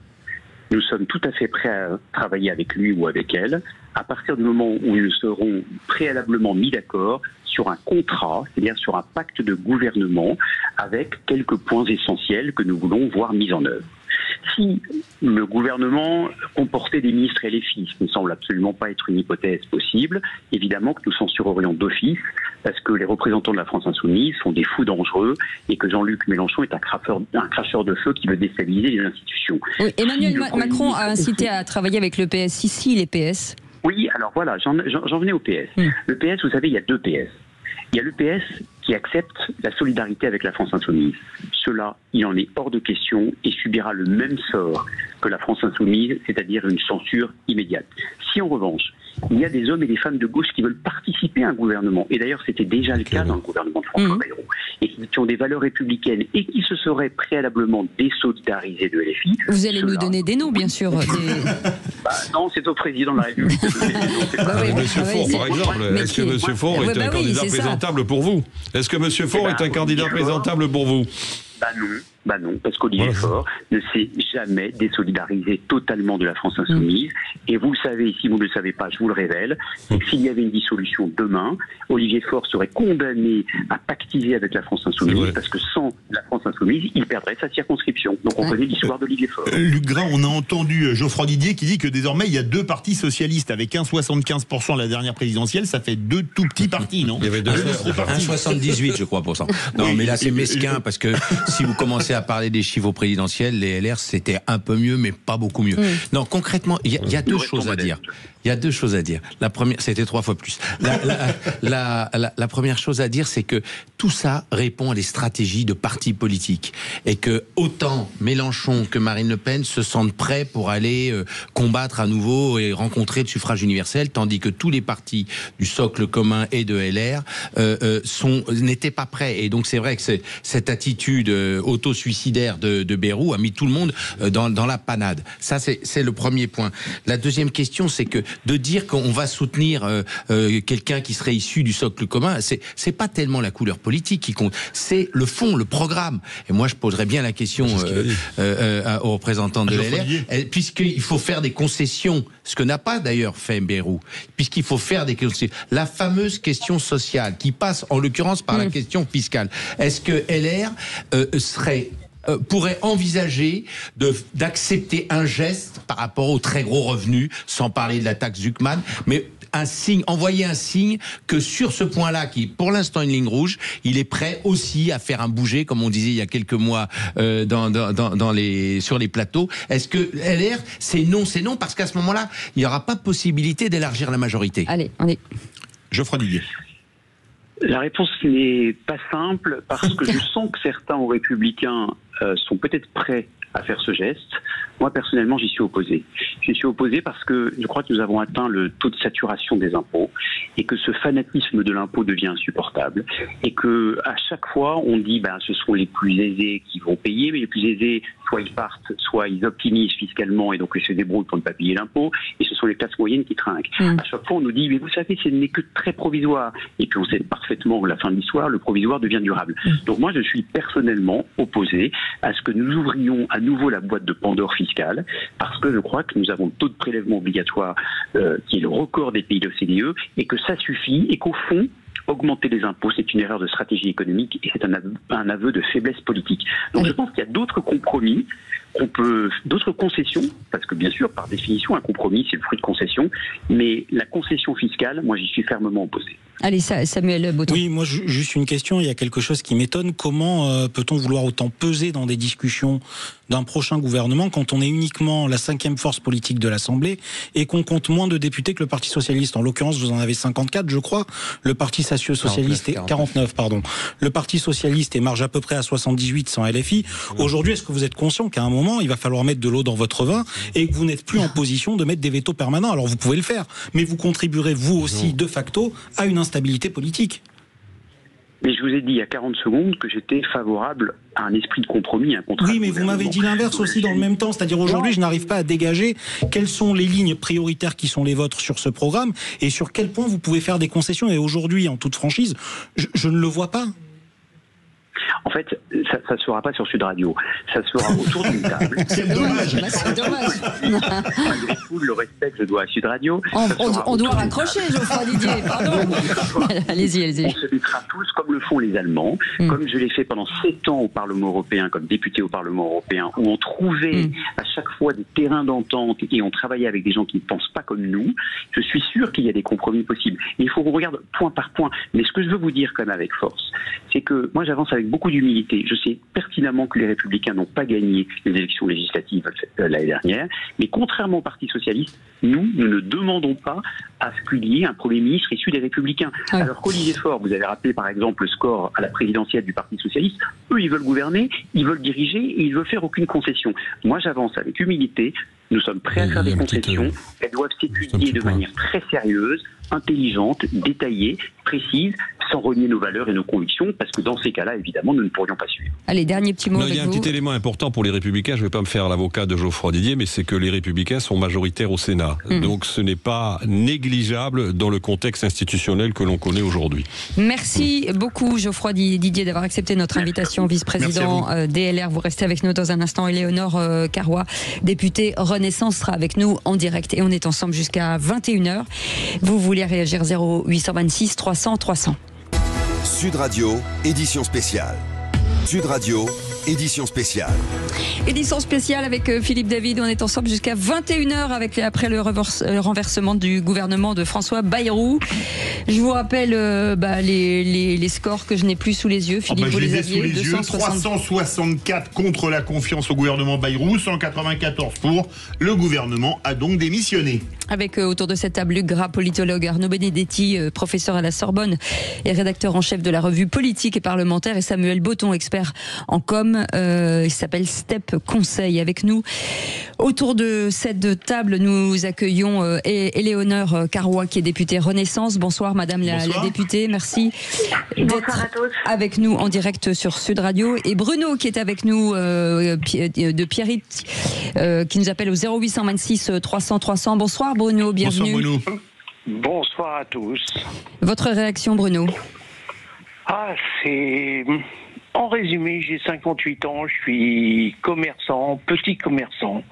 nous sommes tout à fait prêts à travailler avec lui ou avec elle, à partir du moment où nous serons préalablement mis d'accord sur un contrat, c'est-à-dire sur un pacte de gouvernement avec quelques points essentiels que nous voulons voir mis en œuvre. Si le gouvernement comportait des ministres LFI, ce ne semble absolument pas être une hypothèse possible, évidemment que nous censurerions d'office, parce que les représentants de la France Insoumise sont des fous dangereux et que Jean-Luc Mélenchon est un cracheur de feu qui veut déstabiliser les institutions. Oui, Emmanuel Macron a incité à travailler avec le PS. Ici, les PS. Oui, alors voilà, j'en venais au PS. Le PS, vous savez, il y a deux PS. Il y a le PS qui accepte la solidarité avec la France Insoumise. Cela, il en est hors de question et subira le même sort que la France Insoumise, c'est-à-dire une censure immédiate. Si en revanche, il y a des hommes et des femmes de gauche qui veulent participer à un gouvernement, et d'ailleurs c'était déjà le cas dans le gouvernement de François Bayrou, et qui ont des valeurs républicaines et qui se seraient préalablement désolidarisés de LFI. Vous allez nous donner des noms, bien sûr. Non, c'est au président de la République. Monsieur Faure, par exemple, est-ce que Monsieur Faure est un candidat présentable pour vous? Est-ce que Monsieur Faure est un candidat présentable pour vous? Bah non, parce qu'Olivier Faure ne s'est jamais désolidarisé totalement de la France Insoumise. Et vous savez, si vous ne le savez pas, je vous le révèle, c'est que s'il y avait une dissolution demain, Olivier Faure serait condamné à pactiser avec la France Insoumise, parce que sans la France Insoumise, il perdrait sa circonscription. Donc on connaît l'histoire d'Olivier Faure. Luc Grain, on a entendu Geoffroy Didier qui dit que désormais il y a deux partis socialistes avec 1,75% à la dernière présidentielle, ça fait deux tout petits partis, non? Il y avait 1,78 je crois, %. Non, mais là c'est mesquin, parce que si vous commencez à parler des chiffres au présidentiel, les LR c'était un peu mieux, mais pas beaucoup mieux. Non, concrètement, il y a deux choses à dire. Il y a deux choses à dire. La première, c'était 3 fois plus. La première chose à dire, c'est que tout ça répond à des stratégies de partis politiques. Et que autant Mélenchon que Marine Le Pen se sentent prêts pour aller combattre à nouveau et rencontrer le suffrage universel, tandis que tous les partis du socle commun et de LR n'étaient pas prêts. Et donc c'est vrai que cette attitude auto-suicidaire de Bayrou a mis tout le monde dans la panade. Ça, c'est le premier point. La deuxième question, c'est que de dire qu'on va soutenir quelqu'un qui serait issu du socle commun, c'est pas tellement la couleur politique qui compte, c'est le fond, le programme. Et moi, je poserais bien la question aux représentants de LR, puisqu'il faut faire des concessions, ce que n'a pas d'ailleurs fait Bayrou, puisqu'il faut faire des concessions. La fameuse question sociale, qui passe en l'occurrence par la question fiscale. Est-ce que LR pourrait envisager d'accepter un geste par rapport aux très gros revenus, sans parler de la taxe Zuckman, mais envoyer un signe que sur ce point-là, qui est pour l'instant une ligne rouge, il est prêt aussi à faire un bouger, comme on disait il y a quelques mois sur les plateaux. Est-ce que LR, c'est non, parce qu'à ce moment-là, il n'y aura pas possibilité d'élargir la majorité. Allez, on est... Geoffroy Didier. La réponse n'est pas simple, parce que je sens que certains aux Républicains sont peut-être prêts à faire ce geste. Moi, personnellement, j'y suis opposé. J'y suis opposé parce que je crois que nous avons atteint le taux de saturation des impôts et que ce fanatisme de l'impôt devient insupportable et que à chaque fois, on dit ce sont les plus aisés qui vont payer, mais les plus aisés, soit ils partent, soit ils optimisent fiscalement et donc ils se débrouillent pour ne pas payer l'impôt, et ce sont les classes moyennes qui trinquent. À chaque fois, on nous dit, mais vous savez, ce n'est que très provisoire. Et puis on sait parfaitement que la fin de l'histoire, le provisoire devient durable. Donc moi, je suis personnellement opposé à ce que nous ouvrions à nouveau la boîte de Pandore fiscale, parce que je crois que nous avons le taux de prélèvement obligatoire qui est le record des pays de l'OCDE, et que ça suffit, et qu'au fond, augmenter les impôts, c'est une erreur de stratégie économique et c'est un aveu de faiblesse politique. Donc je pense qu'il y a d'autres compromis, d'autres concessions, parce que bien sûr, par définition, un compromis, c'est le fruit de concessions, mais la concession fiscale, moi j'y suis fermement opposé. Allez, Samuel Botton. Oui, moi, juste une question. Il y a quelque chose qui m'étonne. Comment peut-on vouloir autant peser dans des discussions d'un prochain gouvernement quand on est uniquement la 5e force politique de l'Assemblée et qu'on compte moins de députés que le Parti Socialiste? En l'occurrence, vous en avez 54, je crois. Le Parti Socialiste est 49, pardon. Le Parti Socialiste émarge à peu près à 78 sans LFI. Aujourd'hui, est-ce que vous êtes conscient qu'à un moment, il va falloir mettre de l'eau dans votre vin et que vous n'êtes plus en position de mettre des vétos permanents? Alors, vous pouvez le faire, mais vous contribuerez, vous aussi, de facto, à une instabilité politique. Mais je vous ai dit il y a 40 secondes que j'étais favorable à un esprit de compromis, un contrat. Oui, mais vous m'avez dit l'inverse aussi dans le même temps. C'est-à-dire aujourd'hui, je n'arrive pas à dégager quelles sont les lignes prioritaires qui sont les vôtres sur ce programme et sur quel point vous pouvez faire des concessions. Et aujourd'hui, en toute franchise, je ne le vois pas. En fait, ça se fera pas sur Sud Radio. Ça se fera autour d'une table. C'est dommage. C'est dommage. Malgré tout le respect que je dois à Sud Radio. On doit raccrocher, Geoffroy Didier. Pardon. Allez-y. On se mettra tous comme le font les Allemands, comme je l'ai fait pendant 7 ans au Parlement européen, comme député au Parlement européen, où on trouvait à chaque fois des terrains d'entente et on travaillait avec des gens qui ne pensent pas comme nous. Je suis sûr qu'il y a des compromis possibles. Mais il faut qu'on regarde point par point. Mais ce que je veux vous dire quand même avec force, c'est que moi j'avance avec beaucoup d'humilité. Je sais pertinemment que les Républicains n'ont pas gagné les élections législatives l'année dernière, mais contrairement au Parti Socialiste, nous ne demandons pas à ce qu'il y ait un Premier ministre issu des Républicains. Alors qu'Olivier Faure, vous avez rappelé par exemple le score à la présidentielle du Parti Socialiste, eux ils veulent gouverner, ils veulent diriger et ils veulent faire aucune concession. Moi j'avance avec humilité, nous sommes prêts à faire des concessions, elles doivent s'étudier de manière très sérieuse, intelligente, détaillée, précise, sans renier nos valeurs et nos convictions, parce que dans ces cas-là, évidemment, nous ne pourrions pas suivre. Allez, dernier petit mot avec vous. Il y a un petit élément important pour les Républicains, je ne vais pas me faire l'avocat de Geoffroy Didier, mais c'est que les Républicains sont majoritaires au Sénat. Donc ce n'est pas négligeable dans le contexte institutionnel que l'on connaît aujourd'hui. Merci beaucoup Geoffroy Didier d'avoir accepté notre invitation, vice-président DLR. Vous restez avec nous dans un instant. Éléonore Carrois, députée Renaissance, sera avec nous en direct et on est ensemble jusqu'à 21h. Vous voulez réagir 0826 300 300. Sud Radio, édition spéciale. Sud Radio, édition spéciale. Édition spéciale avec Philippe David. On est ensemble jusqu'à 21h après le renversement du gouvernement de François Bayrou. Je vous rappelle les scores que je n'ai plus sous les yeux. Philippe, vous les aviez. 364 contre la confiance au gouvernement Bayrou, 194 pour. Le gouvernement a donc démissionné. Avec autour de cette table Luc Gras, politologue, Arnaud Benedetti, professeur à la Sorbonne et rédacteur en chef de la revue Politique et Parlementaire, et Samuel Botton, expert en com. Il s'appelle Step Conseil. Avec nous, autour de cette table, nous accueillons Éléonore Carrois, qui est députée Renaissance. Bonsoir Madame la députée, merci d'être avec nous en direct sur Sud Radio. Et Bruno qui est avec nous de Pierritte, qui nous appelle au 0826 300 300. Bonsoir Bruno, bienvenue. Bonsoir Bruno. Bonsoir à tous. Votre réaction Bruno? C'est... En résumé, j'ai 58 ans, je suis commerçant, petit commerçant,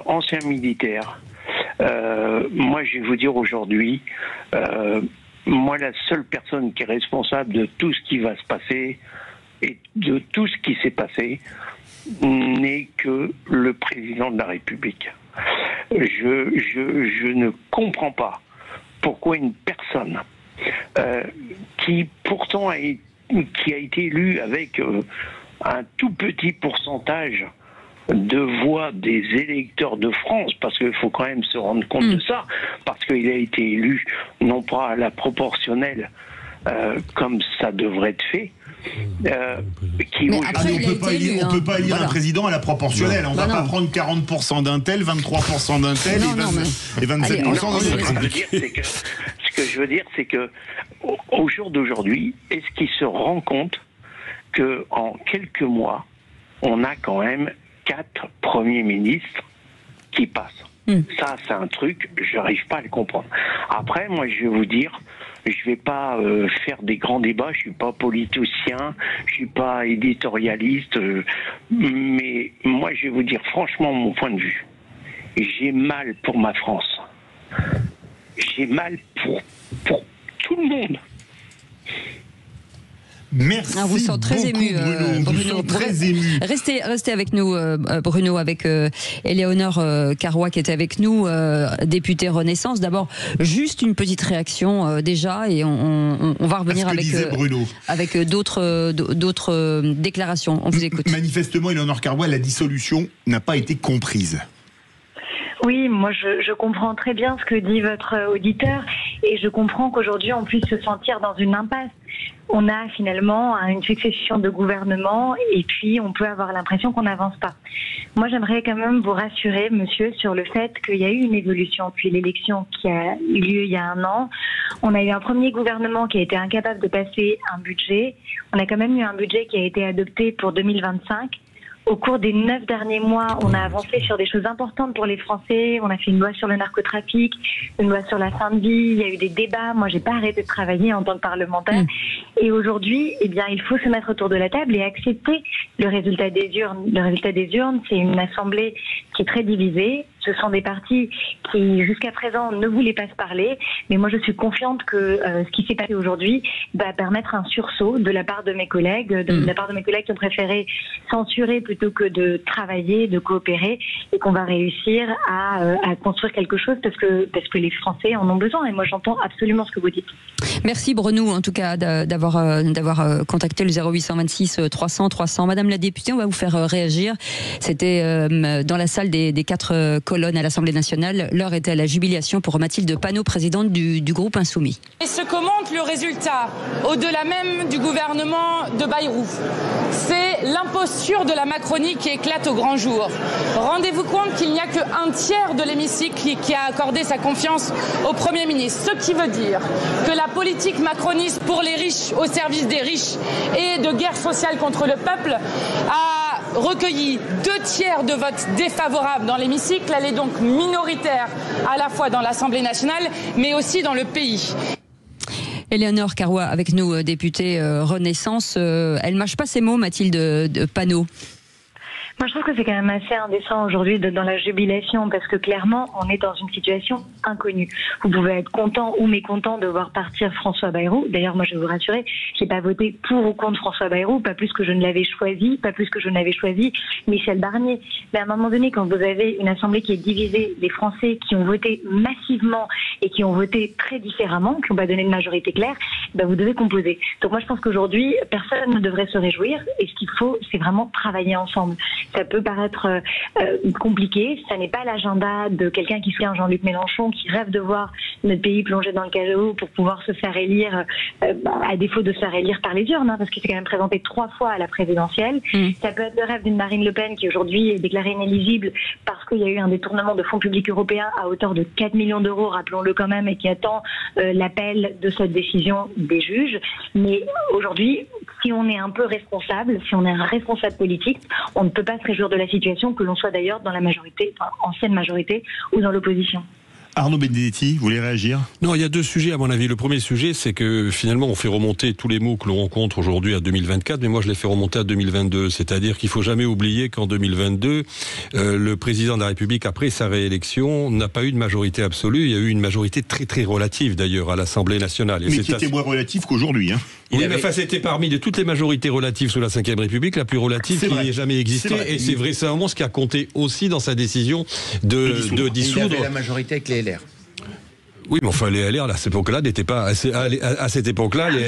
ancien militaire. Moi, je vais vous dire aujourd'hui, moi, la seule personne qui est responsable de tout ce qui va se passer et de tout ce qui s'est passé n'est que le président de la République. Je ne comprends pas pourquoi une personne qui pourtant qui a été élu avec un tout petit pourcentage de voix des électeurs de France, parce qu'il faut quand même se rendre compte de ça, parce qu'il a été élu non pas à la proportionnelle comme ça devrait être fait. On ne peut pas élire un président à la proportionnelle. On ne va pas prendre 40% d'un tel, 23% d'un tel et 27% d'un autre. Ce que je veux dire, c'est que au jour d'aujourd'hui, est-ce qu'il se rend compte qu'en quelques mois, on a quand même 4 premiers ministres qui passent? Ça, c'est un truc, je n'arrive pas à le comprendre. Après, moi, je vais vous dire, je vais pas faire des grands débats, je suis pas politicien, je suis pas éditorialiste, mais moi, je vais vous dire franchement mon point de vue. J'ai mal pour ma France. J'ai mal pour tout le monde. Merci. Vous sentez très ému, Bruno. Très ému. Restez avec nous, Bruno, avec Éléonore Carrois qui est avec nous, députée Renaissance. D'abord, juste une petite réaction déjà, et on va revenir avec d'autres déclarations. On vous écoute. Manifestement, Éléonore Carrois, la dissolution n'a pas été comprise. Oui, moi je comprends très bien ce que dit votre auditeur, et je comprends qu'aujourd'hui on puisse se sentir dans une impasse. On a finalement une succession de gouvernements et puis on peut avoir l'impression qu'on n'avance pas. Moi j'aimerais quand même vous rassurer, monsieur, sur le fait qu'il y a eu une évolution depuis l'élection qui a eu lieu il y a 1 an. On a eu un premier gouvernement qui a été incapable de passer un budget. On a quand même eu un budget qui a été adopté pour 2025. Au cours des 9 derniers mois, on a avancé sur des choses importantes pour les Français. On a fait une loi sur le narcotrafic, une loi sur la fin de vie. Il y a eu des débats. Moi, j'ai pas arrêté de travailler en tant que parlementaire. Et aujourd'hui, eh bien, il faut se mettre autour de la table et accepter le résultat des urnes. Le résultat des urnes, c'est une assemblée qui est très divisée. Ce sont des partis qui, jusqu'à présent, ne voulaient pas se parler. Mais moi, je suis confiante que ce qui s'est passé aujourd'hui va permettre un sursaut de la part de mes collègues, de la part de mes collègues qui ont préféré censurer plutôt que de travailler, de coopérer, et qu'on va réussir à construire quelque chose parce que les Français en ont besoin. Et moi, j'entends absolument ce que vous dites. Merci Brenou, en tout cas, d'avoir contacté le 0826 300 300. Madame la députée, on va vous faire réagir. C'était dans la salle des 4 colonnes à l'Assemblée nationale. L'heure était à la jubilation pour Mathilde Panot, présidente du groupe Insoumis. Et ce que montre le résultat, au-delà même du gouvernement de Bayrou, c'est l'imposture de la Macronie qui éclate au grand jour. Rendez-vous compte qu'il n'y a qu'un tiers de l'hémicycle qui a accordé sa confiance au Premier ministre. Ce qui veut dire que la politique macroniste pour les riches, au service des riches et de guerre sociale contre le peuple, a recueilli 2/3 de votes défavorables dans l'hémicycle. Elle est donc minoritaire à la fois dans l'Assemblée nationale, mais aussi dans le pays. Éléonore Carrois avec nous, députée Renaissance. Elle mâche pas ses mots, Mathilde Panot. Moi, je trouve que c'est quand même assez indécent aujourd'hui dans la jubilation parce que clairement, on est dans une situation inconnue. Vous pouvez être content ou mécontent de voir partir François Bayrou. D'ailleurs, moi, je vais vous rassurer, j'ai pas voté pour ou contre François Bayrou, pas plus que je ne l'avais choisi, pas plus que je n'avais choisi Michel Barnier. Mais à un moment donné, quand vous avez une assemblée qui est divisée, des Français qui ont voté massivement et qui ont voté très différemment, qui n'ont pas donné de majorité claire, ben vous devez composer. Donc moi, je pense qu'aujourd'hui, personne ne devrait se réjouir et ce qu'il faut, c'est vraiment travailler ensemble. Ça peut paraître compliqué, ça n'est pas l'agenda de quelqu'un qui soutient Jean-Luc Mélenchon, qui rêve de voir notre pays plongé dans le chaos pour pouvoir se faire élire, à défaut de se faire élire par les urnes, hein, parce qu'il s'est quand même présenté 3 fois à la présidentielle. Ça peut être le rêve d'une Marine Le Pen qui aujourd'hui est déclarée inéligible parce qu'il y a eu un détournement de fonds publics européens à hauteur de 4 millions d'euros, rappelons-le quand même, et qui attend l'appel de cette décision des juges. Mais aujourd'hui, si on est un peu responsable, si on est un responsable politique, on ne peut pas se réjouir de la situation, que l'on soit d'ailleurs dans la majorité, enfin, ancienne majorité, ou dans l'opposition. Arnaud Benedetti, vous voulez réagir? Non, il y a 2 sujets à mon avis. Le premier sujet, c'est que finalement on fait remonter tous les mots que l'on rencontre aujourd'hui à 2024, mais moi je les fais remonter à 2022. C'est-à-dire qu'il faut jamais oublier qu'en 2022, le président de la République, après sa réélection, n'a pas eu de majorité absolue. Il y a eu une majorité très très relative d'ailleurs à l'Assemblée nationale. Et mais qui était moins relative qu'aujourd'hui. Hein. Oui, mais enfin, c'était parmi de toutes les majorités relatives sous la Ve République, la plus relative qui ait jamais existé. Et c'est vrai, c'est vraiment ce qui a compté aussi dans sa décision de dissoudre. Il avait la majorité avec les LR. Oui, mais enfin, les LR, à cette époque-là, n'étaient pas. À cette époque-là, les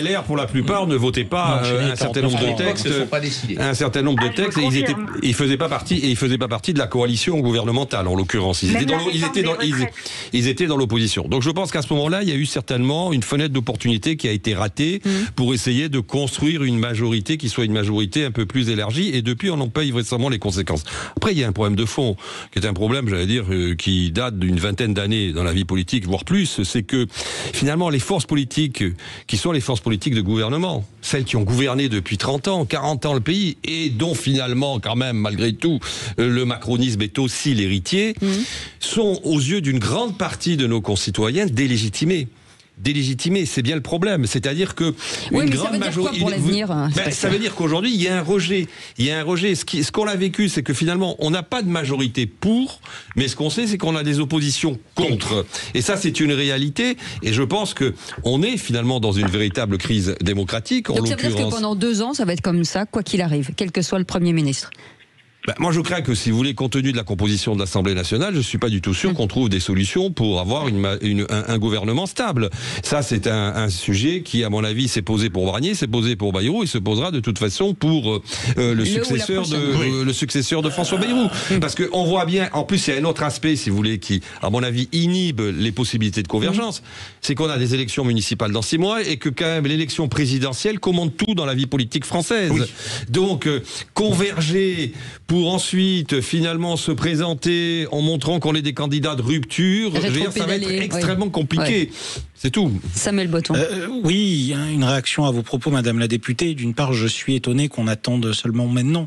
LR, pour la plupart, ne votaient pas un certain nombre de textes. Un certain nombre de textes, et ils faisaient pas partie de la coalition gouvernementale, en l'occurrence. Ils étaient dans l'opposition. Donc, je pense qu'à ce moment-là, il y a eu certainement une fenêtre d'opportunité qui a été ratée pour essayer de construire une majorité qui soit une majorité un peu plus élargie. Et depuis, on en paye vraisemblablement les conséquences. Après, il y a un problème de fond, qui est un problème, j'allais dire, qui date d'une vingtaine d'années dans la vie politique, voire plus, c'est que finalement les forces politiques qui sont les forces politiques de gouvernement, celles qui ont gouverné depuis 30 ans, 40 ans le pays, et dont finalement quand même malgré tout le macronisme est aussi l'héritier, sont aux yeux d'une grande partie de nos concitoyens délégitimés. C'est bien le problème. C'est-à-dire que une grande majorité. Ça veut dire qu'aujourd'hui il y a un rejet. Ce qu'on a vécu, c'est que finalement on n'a pas de majorité pour, mais ce qu'on sait, c'est qu'on a des oppositions contre. Et ça, c'est une réalité. Et je pense que on est finalement dans une véritable crise démocratique. Donc ça veut dire que pendant 2 ans, ça va être comme ça, quoi qu'il arrive, quel que soit le Premier ministre. Moi, je crains que, si vous voulez, compte tenu de la composition de l'Assemblée nationale, je suis pas du tout sûr qu'on trouve des solutions pour avoir un gouvernement stable. Ça, c'est un sujet qui, à mon avis, s'est posé pour Barnier, s'est posé pour Bayrou et se posera de toute façon pour le successeur de François Bayrou. Parce que on voit bien, en plus, il y a un autre aspect, si vous voulez, qui, à mon avis, inhibe les possibilités de convergence. C'est qu'on a des élections municipales dans 6 mois et que, quand même, l'élection présidentielle commande tout dans la vie politique française. Donc, converger pour ensuite finalement se présenter en montrant qu'on est des candidats de rupture, ça va être extrêmement compliqué. C'est tout. Samuel Botton. Oui, une réaction à vos propos, Madame la députée. D'une part, je suis étonné qu'on attende seulement maintenant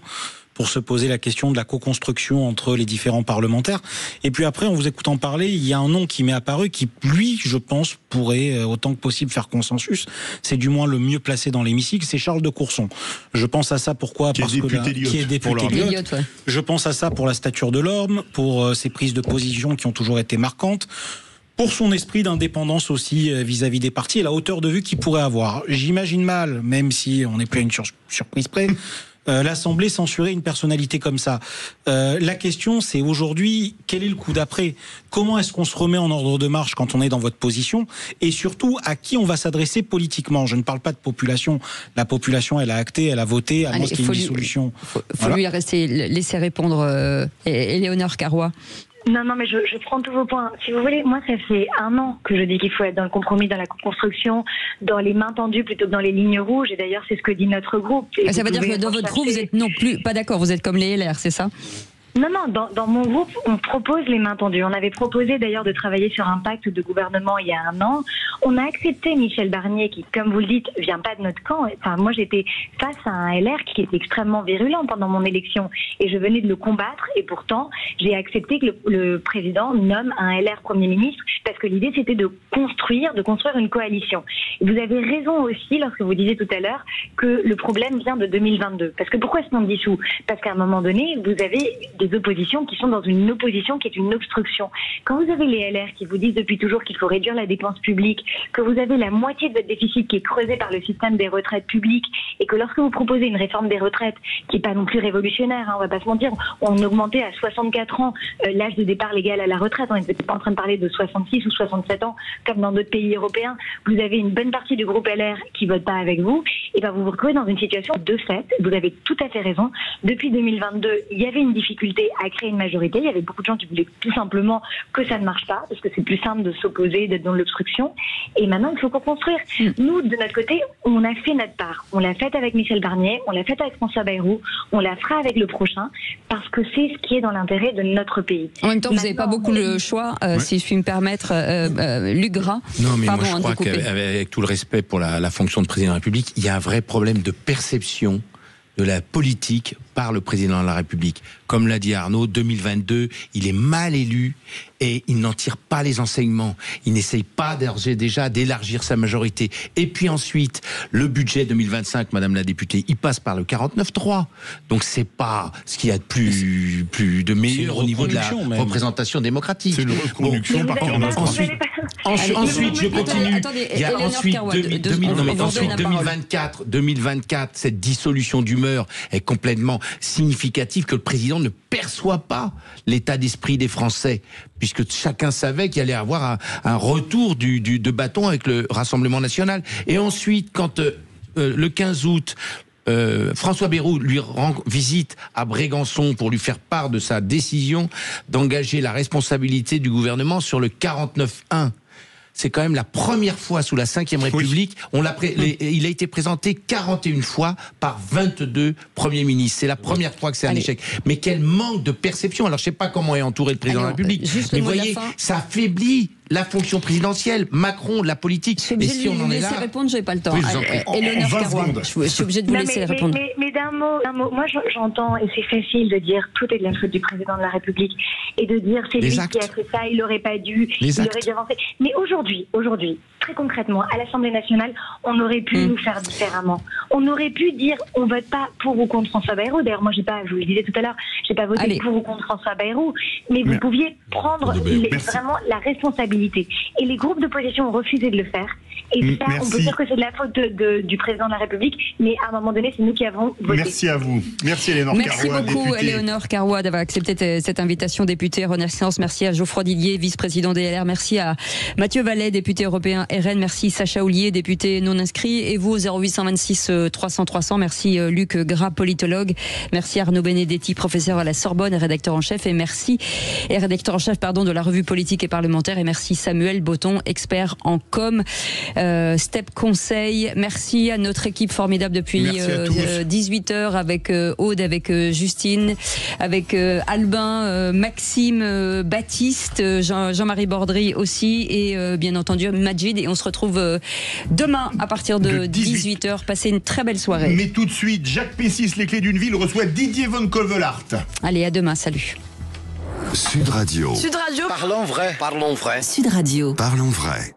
pour se poser la question de la co-construction entre les différents parlementaires. Et puis après, en vous écoutant parler, il y a un nom qui m'est apparu qui, lui, je pense, pourrait autant que possible faire consensus. C'est du moins le mieux placé dans l'hémicycle, c'est Charles de Courson. Je pense à ça pourquoi ? Parce que qui est député Lyotte. Ouais. Je pense à ça pour la stature de l'homme, pour ses prises de position qui ont toujours été marquantes, pour son esprit d'indépendance aussi vis-à-vis des partis et la hauteur de vue qu'il pourrait avoir. J'imagine mal, même si on n'est plus à une surprise près, l'Assemblée censurer une personnalité comme ça. La question, c'est aujourd'hui, quel est le coup d'après ? Comment est-ce qu'on se remet en ordre de marche quand on est dans votre position ? Et surtout, à qui on va s'adresser politiquement ? Je ne parle pas de population. La population, elle a acté, elle a voté, à moins qu'il y ait une dissolution. Il faut lui laisser répondre Éléonore Carrois. Non, mais je prends tous vos points. Si vous voulez, moi, ça fait 1 an que je dis qu'il faut être dans le compromis, dans la construction, dans les mains tendues plutôt que dans les lignes rouges. Et d'ailleurs, c'est ce que dit notre groupe. Ça veut dire que dans votre groupe, vous êtes non plus pas d'accord. Vous êtes comme les LR, c'est ça ? Non, dans mon groupe, on propose les mains tendues. On avait proposé d'ailleurs de travailler sur un pacte de gouvernement il y a 1 an. On a accepté Michel Barnier qui, comme vous le dites, vient pas de notre camp. Enfin, moi, j'étais face à un LR qui était extrêmement virulent pendant mon élection et je venais de le combattre et pourtant, j'ai accepté que le président nomme un LR Premier ministre parce que l'idée, c'était de construire une coalition. Et vous avez raison aussi lorsque vous disiez tout à l'heure que le problème vient de 2022. Parce que pourquoi est-ce qu'on dissout ? Parce qu'à un moment donné, vous avez des oppositions qui sont dans une opposition qui est une obstruction. Quand vous avez les LR qui vous disent depuis toujours qu'il faut réduire la dépense publique, que vous avez la moitié de votre déficit qui est creusé par le système des retraites publiques et que lorsque vous proposez une réforme des retraites qui n'est pas non plus révolutionnaire, on va pas se mentir, on augmentait à 64 ans l'âge de départ légal à la retraite, on n'était pas en train de parler de 66 ou 67 ans comme dans d'autres pays européens, vous avez une bonne partie du groupe LR qui vote pas avec vous, et ben vous vous retrouvez dans une situation de fait, vous avez tout à fait raison, depuis 2022, il y avait une difficulté à créer une majorité, il y avait beaucoup de gens qui voulaient tout simplement que ça ne marche pas, parce que c'est plus simple de s'opposer, d'être dans l'obstruction, et maintenant il faut construire. Nous, de notre côté, on a fait notre part, on l'a faite avec Michel Barnier, on l'a faite avec François Bayrou, on la fera avec le prochain, parce que c'est ce qui est dans l'intérêt de notre pays. En même temps, vous n'avez pas beaucoup le choix, si je puis me permettre, Luc Gras. Non, mais moi je crois qu'avec tout le respect pour la fonction de président de la République, il y a un vrai problème de perception de la politique par le président de la République. Comme l'a dit Arnaud, 2022, il est mal élu et il n'en tire pas les enseignements. Il n'essaye pas déjà d'élargir sa majorité. Et puis ensuite, le budget 2025, Madame la députée, il passe par le 49.3. Donc c'est pas ce qu'il y a de plus de meilleur au niveau de la représentation démocratique. C'est une reconduction par 49.3. Ensuite, je continue. Il y a ensuite 2024, cette dissolution d'humeur est complètement significative que le président ne perçoit pas l'état d'esprit des Français, puisque chacun savait qu'il allait avoir un retour de bâton avec le Rassemblement national. Et ensuite, quand le 15 août, François Bayrou lui rend visite à Brégançon pour lui faire part de sa décision d'engager la responsabilité du gouvernement sur le 49.1. C'est quand même la première fois sous la Ve République, il a été présenté 41 fois par 22 premiers ministres. C'est la première fois que c'est un échec. Mais quel manque de perception. Alors je ne sais pas comment est entouré le président de la République, mais vous voyez, ça affaiblit la fonction présidentielle, Macron, la politique. Je suis obligée de vous laisser répondre, je n'ai pas le temps. Éléonore Carrois, je suis obligée de vous laisser répondre. Mais d'un mot, moi j'entends, et c'est facile de dire tout est de la faute du président de la République, et de dire c'est lui qui a fait ça, il n'aurait pas dû, il aurait dû avancer. Mais aujourd'hui, très concrètement, à l'Assemblée nationale, on aurait pu nous faire différemment. On aurait pu dire on vote pas pour ou contre François Bayrou. D'ailleurs, moi je vous le disais tout à l'heure, j'ai pas voté pour ou contre François Bayrou, mais vous pouviez prendre vraiment la responsabilité. Et les groupes d'opposition ont refusé de le faire. Et ça, on peut dire que c'est de la faute du président de la République, mais à un moment donné, c'est nous qui avons voté. Merci à vous. Merci Éléonore Carrois. Merci beaucoup Éléonore Carrois d'avoir accepté cette invitation, députée Renaissance. Merci à Geoffroy Didier, vice-président des LR. Merci à Mathieu Vallet, député européen RN. Merci Sacha Houlier, député non inscrit. Et vous, 0826 300 300. Merci Luc Gras, politologue. Merci Arnaud Benedetti, professeur à la Sorbonne et rédacteur en chef. Et rédacteur en chef de la revue politique et parlementaire. Et merci Samuel Botton, expert en com. Step Conseil. Merci à notre équipe formidable depuis 18h avec Aude, avec Justine, avec Albin, Maxime, Baptiste, Jean-Marie Bordry aussi et bien entendu Majid. Et on se retrouve demain à partir de 18h. Passez une très belle soirée. Mais tout de suite, Jacques Pessis, les clés d'une ville, reçoit Didier Von Colvelart. Allez, à demain, salut. Sud Radio. Sud Radio. Parlons vrai. Parlons vrai. Sud Radio. Parlons vrai.